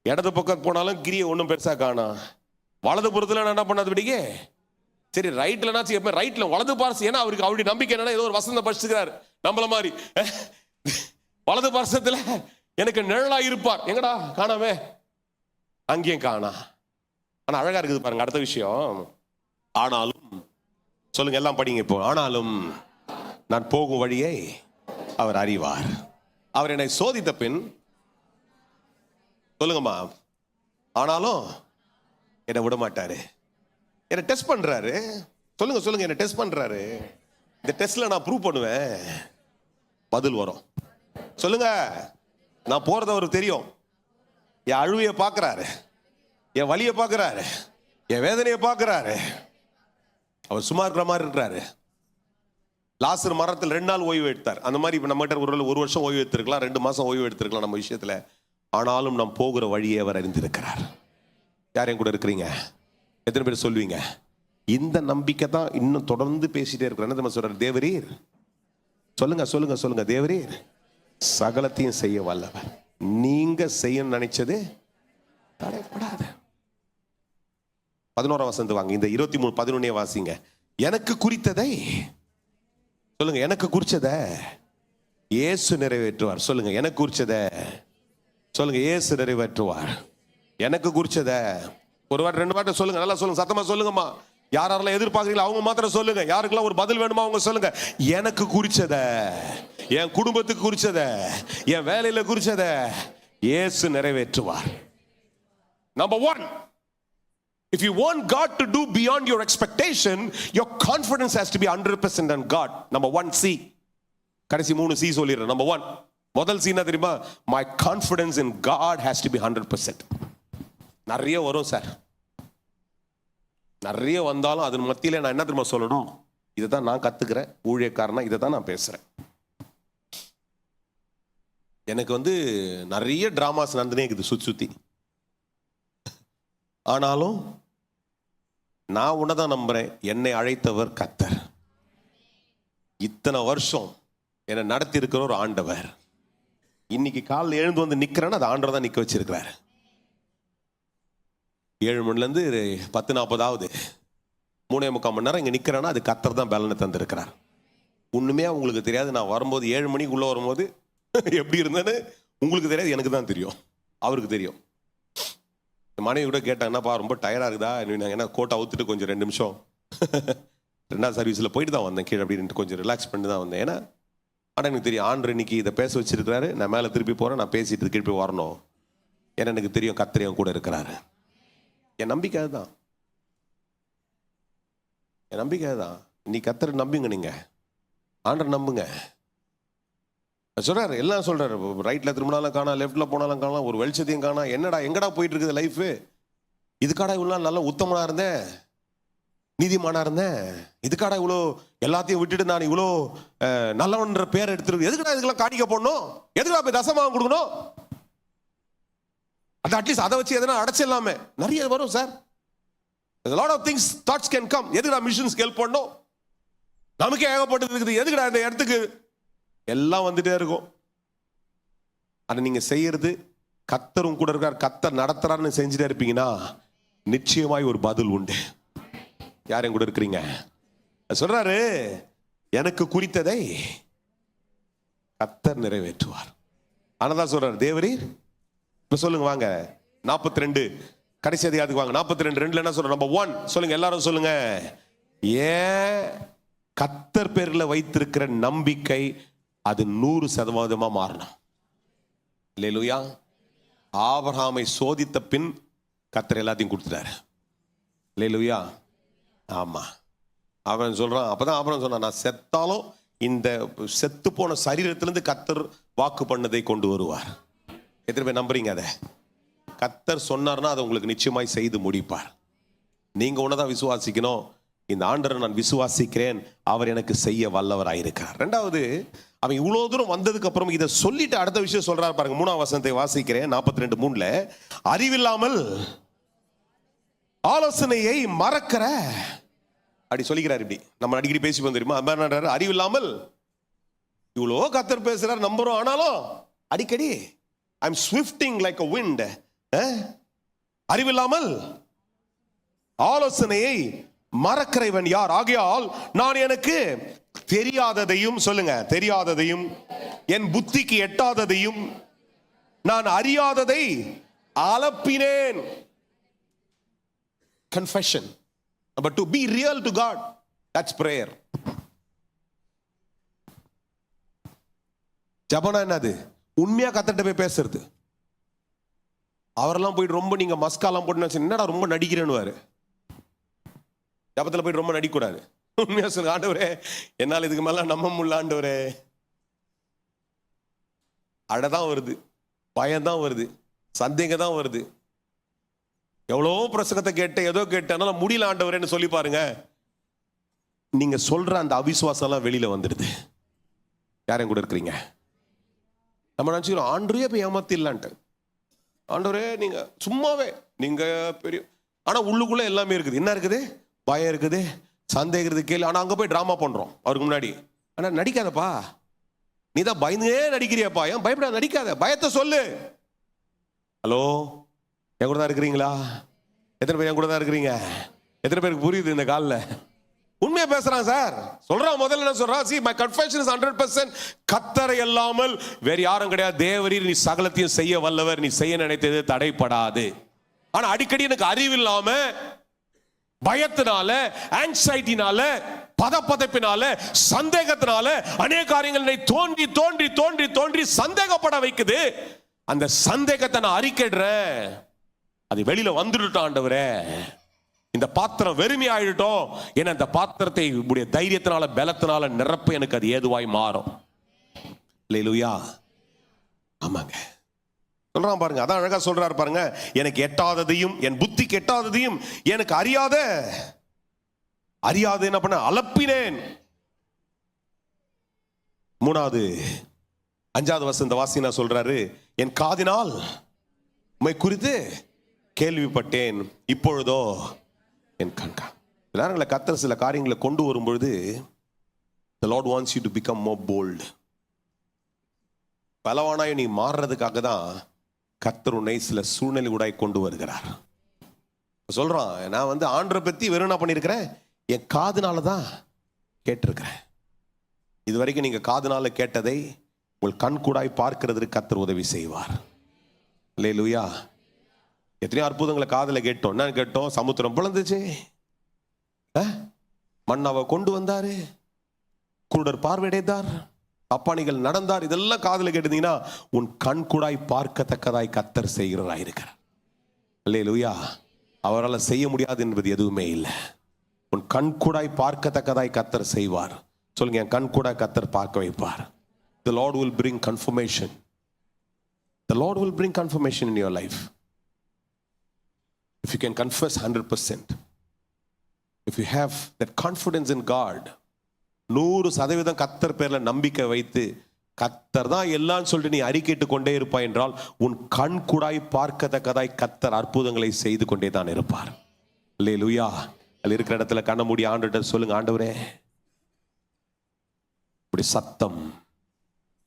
இடது பக்கம் போனாலும் கிரியை ஒன்றும் பெருசா காணா, வலது புறத்துல நான் என்ன பண்ணாது பிடிக்க சரி, ரைட்லனாச்சும் எப்ப ரைட்ல வலது பார்சம். ஏன்னா அவருக்கு அவருடைய நம்பிக்கை என்னன்னா, ஏதோ ஒரு வசந்த படிச்சுக்கிறாரு நம்மள மாதிரி, வலது பார்சத்துல எனக்கு நிழலா இருப்பார். எங்கடா காணாமே, அங்கேயும் காணா. ஆனா அழகா இருக்குது பாருங்க அடுத்த விஷயம். ஆனாலும் சொல்லுங்க, எல்லாம் படிங்க இப்போ. ஆனாலும் நான் போகும் வழியை அவர் அறிவார், அவர் என்னை சோதித்த பின், சொல்லுங்கம்மா, ஆனாலும் என்னை விட மாட்டாரு, என்னை டெஸ்ட் பண்றாரு. சொல்லுங்க சொல்லுங்க, என்னை டெஸ்ட் பண்றாரு. இந்த டெஸ்ட்ல நான் ப்ரூவ் பண்ணுவேன், பதில் வரும். சொல்லுங்க, நான் போறது அவருக்கு தெரியும். என் அழுவையை பார்க்கிறாரு, என் வலியை பார்க்கிறாரு, என் வேதனையை பார்க்கிறாரு. அவர் சும்மா இருக்கிற மாதிரி இருக்கிறாரு. லாசர் மரத்தில் 2 நாள் ஓய்வு எடுத்தார். அந்த மாதிரி இப்ப நம்ம கிட்ட ஒரு வருஷம் ஓய்வு எடுத்திருக்கலாம், 2 மாசம் ஓய்வு எடுத்திருக்கலாம் நம்ம விஷயத்துல. ஆனாலும் நாம் போகிற வழியை அவர் அறிந்திருக்கிறார். யாரையும் கூட இருக்கிறீங்க? எத்தனை பேர் சொல்லுவீங்க? இந்த நம்பிக்கை தான் இன்னும் தொடர்ந்து பேசிட்டே இருக்கிற. என்ன சொல்றாரு? தேவரீர், சொல்லுங்க சொல்லுங்க சொல்லுங்க, தேவரீர் சகலத்தையும் செய்ய வல்லவர், நீங்க செய்ய நினைச்சது தடைப்படாது. 11ஆம் வசனத்து வாங்க, இந்த 23:11 வாசிங்க. எனக்கு குறித்ததை சொல்லுங்க, எனக்கு குறிச்சத இயேசு நிறைவேற்றுவார். சொல்லுங்க, எனக்கு குறிச்சத சொல்லுங்க, இயேசு நிறைவேற்றுவார். எனக்கு குறிச்சத ஒரு வாட்டி 2 வாட்டி சொல்லுங்க, நல்லா சொல்லுங்க, சத்தமா சொல்லுங்கம்மா. யாரெல்லாம் எதிர்பார்க்கறீங்களோ அவங்க மாத்திரம் சொல்லுங்க. யாருக்கெல்லாம் ஒரு பதில் வேணுமா அவங்க சொல்லுங்க. எனக்கு குறிச்சத, என் குடும்பத்துக்கு குறிச்சத, என் வேலையில குறிச்சத இயேசு நிறைவேற்றுவார். Number 1, if you want God to do beyond your expectation, your confidence has to be 100% on God. Number 1 C. கடைசி 3 C சொல்லிடுறேன். Number 1, முதல் C என்ன தெரியுமா? My confidence in God has to be 100%. நிறைய வரும் சார், நிறைய வந்தாலும் அதன் மத்தியில நான் என்ன தெரியுமா சொல்லணும்? இதை தான் நான் கத்துக்கிறேன், ஊழியக்காரனா இதை தான் நான் பேசுறேன். எனக்கு நிறைய டிராமாஸ் நடந்துனே இருக்குது சுத்தி. ஆனாலும் நான் உன்னதான் நம்புறேன், என்னை அழைத்தவர் கர்த்தர், இத்தனை வருஷம் என்னை நடத்தி இருக்கிற ஒரு ஆண்டவர். இன்னைக்கு காலையில் எழுந்து நிக்கிறேன்னா அது ஆண்டவர் தான் நிக்க வச்சிருக்கிறார். 7 மணிலேருந்து 10:40 3:45 மணி நேரம் இங்கே நிற்கிறேன்னா அது கர்த்தர் தான் பலனை தந்திருக்கிறார். ஒன்றுமே உங்களுக்கு தெரியாது. நான் வரும்போது 7 மணிக்குள்ளே வரும்போது எப்படி இருந்தேன்னு உங்களுக்கு தெரியாது, எனக்கு தான் தெரியும், அவருக்கு தெரியும். மனைவி கூட கேட்டாங்க, என்னப்பா ரொம்ப டயர்டாக இருக்குதா? ஏன்னா கோட்டை அவுத்துட்டு கொஞ்சம் 2 நிமிஷம் 2ஆவது சர்வீஸில் போயிட்டு தான் வந்தேன் கீழே, அப்படின்னு கொஞ்சம் ரிலாக்ஸ் பண்ணி தான் வந்தேன். ஏன்னா ஆனால் எனக்கு தெரியும் ஆண்டர் இன்னைக்கு இதை பேச வச்சிருக்கிறாரு, நான் மேலே திருப்பி போகிறேன், நான் பேசிட்டு திருப்பி வரணும். ஏன்னா எனக்கு தெரியும் கர்த்தர் கூட இருக்கிறாரு. என் நம்பிக்கை அதுதான், என் நம்பிக்கை அதுதான். நீ கர்த்தரை நம்புங்க, நீங்க ஆண்டரை நம்புங்க. சொல்றாரு, எல்லாம் சொல்றாரு. ரைட்ல திரும்பினாலும் காணா, லெஃப்ட்ல போனாலும் காணா, ஒரு வெளிச்சத்தையும் காணா. என்னடா எங்கடா போயிட்டு இருக்குது லைஃப்? இதுக்காடா இவ்வளோ நல்ல உத்தமனா இருந்தேன், நீதிமானா இருந்தேன், இதுக்காடா இவ்வளோ எல்லாத்தையும் விட்டுட்டு நான் இவ்வளோ நல்லவன்ற பேர் எடுத்துருக்கு, எதுக்குடா இதுக்கெல்லாம் காணிக்க போடணும், எதுக்குடா போய் தசமாவும் கொடுக்கணும், அது அட்லீஸ்ட் அதை வச்சு எதனா அடைச்சிடலாமே. நிறைய வரும் sir. a lot of things thoughts can come. எதுக்குடா மிஷன்ஸ்க்கு ஹெல்ப் பண்ணணும், நமக்கே ஏகப்பட்டது இருக்குது, எதுக்குடா இந்த இடத்துக்கு, எல்லாம் வந்துட்டே இருக்கும். அதை நீங்க செய்யறது கர்த்தரும் கூட இருக்கார், கர்த்தர் நடத்துறாருன்னு செஞ்சுட்டே இருப்பீங்கன்னா நிச்சயமாய் ஒரு பதில் உண்டு. யாரும் கூட இருக்கிறீங்க? சொல்றாரு, எனக்கு குறித்ததை கர்த்தர் நிறைவேற்றுவார். ஆனதான் சொல்றாரு தேவரீர். இப்ப சொல்லுங்க வாங்க 42 கடைசி அதிகாரத்துக்கு வாங்க. 42:2 என்ன சொல்ற? நம்பர் 1 சொல்லுங்க, எல்லாரும் சொல்லுங்க. ஏன் கர்த்தர் பேர்ல வைத்திருக்கிற நம்பிக்கை அது 100% மாறணும். அல்லேலூயா. ஆபிரகாமை சோதித்த பின் கர்த்தர் எல்லாத்தையும் கொடுத்துட்டாரு. அல்லேலூயா. ஆமா, அவன் சொல்றான், அப்பதான் ஆபிரகாம் சொன்னான், நான் செத்தாலும் இந்த செத்து போன சரீரத்திலிருந்து கர்த்தர் வாக்கு பண்ணதை கொண்டு வருவார். எத்தனை பேர் நம்புறீங்க? அதை கர்த்தர் சொன்னார்னா அதை உங்களுக்கு நிச்சயமாய் செய்து முடிப்பார். நீங்க ஒன்னதான் விசுவாசிக்கணும், இந்த ஆண்டவரை நான் விசுவாசிக்கிறேன், அவர் எனக்கு செய்ய வல்லவராயிருக்கிறார். ரெண்டாவது, அவன் இவ்வளவு தூரம் வந்ததுக்கு அப்புறம் இதை சொல்லிட்டு அடுத்த விஷயம் சொல்றாரு பாருங்க. 3ஆம் வசனத்தை வாசிக்கிறேன். 42:3 அறிவில்லாமல் ஆலோசனையை மறக்கிற அப்படி சொல்லிக்கிறார். இப்படி நம்ம அடிக்கடி பேசி தெரியுமா? அறிவில்லாமல் இவ்வளோ கர்த்தர் பேசுறார், நம்புறோம், ஆனாலும் அடிக்கடி ஐம் ஸ்விஃப்டிங் லைக் a wind. அறிவில்லாமல் ஆலோசனையை மறக்கிறவன் யார்? ஆகையால் நான் எனக்கு தெரியாததையும், சொல்லுங்க, தெரியாததையும், என் புத்திக்கு எட்டாததையும், நான் அறியாததை அலப்பினேன். Confession. Number 2, be real to God. That's prayer. ஜபனா என்னது? உண்மையா கர்த்தர்ட்ட போய் பேசுறது. அவரெல்லாம் போயிட்டு ரொம்ப நீங்க மஸ்காலாம் போட்டு என்னடா ரொம்ப நடிக்கிறேன்னு ஜபத்துல போயிட்டு ரொம்ப நடிக்கூடாது. உண்மையா சொல்லுங்க, ஆண்டவரே என்னால் இதுக்கு மேல நம்ப முடியல ஆண்டவரே. அழதான் வருது, பயம்தான் வருது, சந்தேகம் தான் வருது. எவ்வளோ பிரசங்கத்தை கேட்டேன், ஏதோ கேட்டேன், முடியல ஆண்டவரேன்னு சொல்லி பாருங்க, நீங்க சொல்ற அந்த அவிசுவாசம் எல்லாம் வெளியில வந்துடுது. யாரையும் கூட இருக்கிறீங்க? நம்ம நினைச்சுக்கிறோம் ஆண்டவரே போய் ஏமாத்திடலான்ட்டு. ஆண்டவரே நீங்க சும்மாவே நீங்க பெரிய, ஆனா உள்ளுக்குள்ள எல்லாமே இருக்குது. என்ன இருக்குது? பயம் இருக்குது, சந்தேகிறது, கேள்வி. ஆனா அங்க போய் டிராமா பண்றோம் அவருக்கு முன்னாடி. ஆனா நடிக்காதப்பா, நீ தான் பயந்தே நடிக்கிறியாப்பா, ஏன் பயப்படாத, நடிக்காத, பயத்தை சொல்லு. ஹலோ, என் கூட தான் இருக்கிறீங்களா? எத்தனை பேர் என் கூட தான் இருக்கிறீங்க? எத்தனை பேருக்கு புரியுது இந்த காலில்? உண்மையா பேசுறான் சார். சொல்றான், முதல்ல என்ன சொல்றான்? see my confession is 100%. கர்த்தரை அல்லாமல் வேற யாரும் கிடையாது. தேவரீர் நீ சகலத்தையும் செய்ய வல்லவர், நீ செய்ய நினைத்தது தடைப்படாது. ஆனா அடிக்கடி எனக்கு அறிவில்லாம, பயத்தினால, ஆங்ஸைட்டினால, பதப்பதைப்பினால, சந்தேகத்தினால அநேக காரியங்களை தோன்றி தோன்றி தோன்றி தோன்றி சந்தேகப்பட வைக்குது. அந்த சந்தேகத்தை நான் அறிக்கைடுறேன், அது வெளியில வந்துட்டான். ஆண்டவரே இந்த பாத்திரம் வெறுமை ஆயிட்டோம், ஏன்னா இந்த பாத்திரத்தை உடைய தைரியத்தினால, பலத்தினால நிரப்ப எனக்கு அது ஏதுவாய் மாறும். அல்லேலூயா. ஆமாங்க, சொல்றான் பாருங்க, அதான் அழகா சொல்றாரு பாருங்க. எனக்கு எட்டாததையும், என் புத்திக்கு எட்டாததையும், எனக்கு அறியாத என்ன பண்ண அலப்பினேன். 3வது 5வது வசந்த வாசினா சொல்றாரு, என் காதினால் உம்மை குறித்து கேள்விப்பட்டேன், இப்பொழுதோ என் கண்கா. நேரங்களில் கர்த்தர் சில காரியங்களை கொண்டு வரும்பொழுது the Lord wants you to become more bold. பலவானாய் நீ மாறுறதுக்காக தான் கர்த்தர் உன்னை சில சூழ்நிலை கூட கொண்டு வருகிறார். சொல்றான், நான் ஆண்டரை பத்தி வெறும் என்ன பண்ணியிருக்கிறேன், என் காதுனால தான் கேட்டிருக்கிறேன். இது வரைக்கும் நீங்க காதுனால கேட்டதை உங்கள் கண் கூடாய் பார்க்கிறதுக்கு கர்த்தர் உதவி செய்வார். அல்லேலூயா. எத்தனையோ அற்புதங்களை காதுல கேட்டோம். என்ன கேட்டோம்? சமுத்திரம் பிளந்துச்சு, மண்ணாவை கொண்டு வந்தாரு, குருடர் பார்வையடைந்தார், அப்பானிகள் நடந்தார். இதெல்லாம் காதுல கேட்டீங்கன்னா உன் கண் கூடாய் பார்க்கத்தக்கதாய் கர்த்தர் செய்கிறவராய் இருக்கிறார். அல்லேலூயா. அவரால் செய்ய முடியாது என்பது எதுவுமே இல்லை. உன் கண் கூடாய் பார்க்கத்தக்கதாய் கர்த்தர் செய்வார். சொல்லுங்க, என் கண் கூட கர்த்தர் பார்க்க வைப்பார். the Lord will bring confirmation. The Lord will bring confirmation in your life. If you can confess 100%, if you have that confidence in God, 100% கர்த்தர் பேர்ல நம்பிக்கை வைத்து கர்த்தர் தான் எல்லாம் சொல்லிட்டு நீ அறிக்கையிட்டு கொண்டே இருப்பாய் என்றால் உன் கண் கூடாய் பார்க்கத்தக்கதாய் கர்த்தர் அற்புதங்களை செய்து கொண்டே தான் இருப்பார். அல்லேலூயா. அதில் இருக்கிற இடத்துல கண்ண மூடி ஆண்டவர்கிட்ட சொல்லுங்க, ஆண்டவரே இப்படி சத்தம்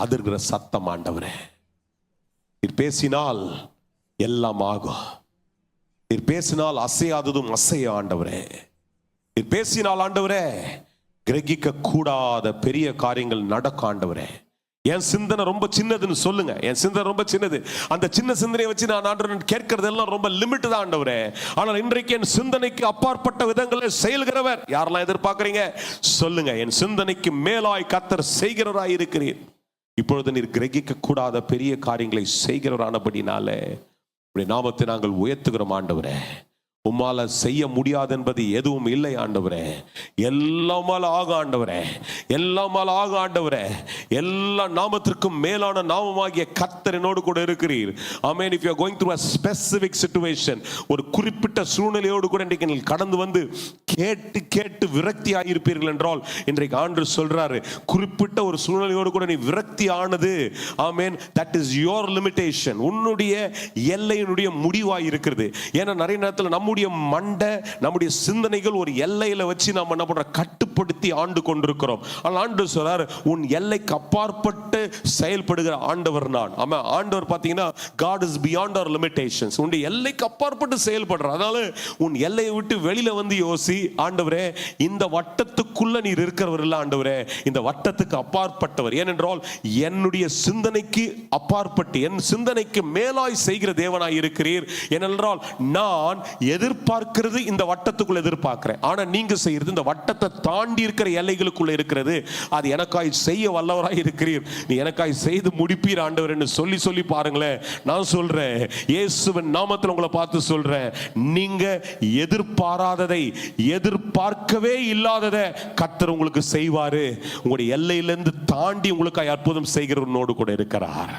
அதிர்கிற சத்தம் ஆண்டவரே, நீர் பேசினால் எல்லாம் ஆகும். நீர் பேசினால் அசையாததும் அசைய ஆண்டவரே. நீர் பேசினால் ஆண்டவரே கிரகிக்க கூடாத பெரிய காரியங்கள் நடக்கும் ஆண்டவரே. என் சிந்தனை ரொம்ப சின்னதுன்னு சொல்லுங்க. என் சிந்தனை ரொம்ப சின்னது. அந்த சின்ன சிந்தனையை வச்சு நான் ஆண்டவரே கேட்கறதெல்லாம் ரொம்ப லிமிட் தான் ஆண்டவரே. ஆனால் இன்றைக்கு என் சிந்தனைக்கு அப்பாற்பட்ட விதங்களை செயல்கிறவர் யாரெல்லாம் எதிர்பார்க்கறீங்க சொல்லுங்க. என் சிந்தனைக்கு மேலாய் கர்த்தர் செய்கிறவராய் இருக்கிறீர். இப்பொழுது நீர் கிரகிக்க கூடாத பெரிய காரியங்களை செய்கிறவரானபடினாலே உம்முடைய நாமத்தை நாங்கள் உயர்த்துகிறோம் ஆண்டவரே. உம்மால செய்ய முடியாது என்பது எதுவும் இல்லை ஆண்டவரே. எல்லாமால ஆக ஆண்டவரே, எல்லாமால ஆக ஆண்டவரே. எல்லா நாமத்திற்கும் மேலான நாமமாகிய கர்த்தர் என்னோடு கூட இருக்கிறீர். ஆமென். if you are going through a specific situation, ஒரு குறிப்பிட்ட சூழ்நிலையோடு கூட இன்றைக்கு நீங்கள் கடந்து வந்து கேட்டு கேட்டு விரக்தி ஆகியிருப்பீர்கள் என்றால் இன்றைக்கு ஆண்டவர் சொல்றாரு, குறிப்பிட்ட ஒரு சூழ்நிலையோடு கூட நீ விரக்தி ஆனது, ஆமென், that is your limitation, உன்னுடைய எல்லையினுடைய முடிவாய் இருக்கிறது. ஏன்னா நிறைய நேரத்தில் நம்முடைய மண்டை நம்முடைய சிந்தனைகள் ஒரு எல்லையில வச்சு நாம என்ன பண்றோம், கட்டுப்படுத்தி ஆண்டு கொண்டிருக்கிறோம். ஆனால் ஆண்டவர் சொல்றார், உன் எல்லைக்கு அப்பாற்பட்டு செயல்படுகிற ஆண்டவர் நான். ஆமா, ஆண்டவர் பாத்தீங்கன்னா God is beyond our limitations. உன்னுடைய எல்லைக்கு அப்பாற்பட்டு செயல்படுற. அதனால உன் எல்லையை விட்டு வெளியில வந்து யோசி, ஆண்டவரே இந்த வட்டத்துக்குள்ள நீர் இருக்கிறவர் இல்ல ஆண்டவரே, இந்த வட்டத்துக்கு அப்பாற்பட்டவர். ஏனென்றால் என்னுடைய சிந்தனைக்கு அப்பாற்பட்டு என் சிந்தனைக்கு மேலாய் செய்கிற தேவனாய் இருக்கிறீர். ஏனென்றால் நான் எதிர்பார்க்கிறது இந்த வட்டத்துக்குள்ள எதிர்பார்க்கிறேன். ஆனா நீங்க செய்யறது இந்த வட்டத்தை தாண்டி இருக்கிற எல்லைகளுக்குள்ள இருக்கிறது. அது எனக்காய் செய்ய வல்லவராய் இருக்கிறீர். நீ எனக்காய் செய்து முடிப்பீர் ஆண்டவர் என்று சொல்லி சொல்லி பாருங்களேன். நான் சொல்றேன், இயேசுவின் நாமத்தில் உங்களை பார்த்து சொல்றேன், நீங்க எதிர்பாராததை, எதிர்பார்க்கவே இல்லாததை கர்த்தர் உங்களுக்கு செய்வாரு. உங்களுடைய எல்லையிலிருந்து தாண்டி உங்களுக்காய் அற்புதம் செய்கிறவனோடு கூட இருக்கிறார்.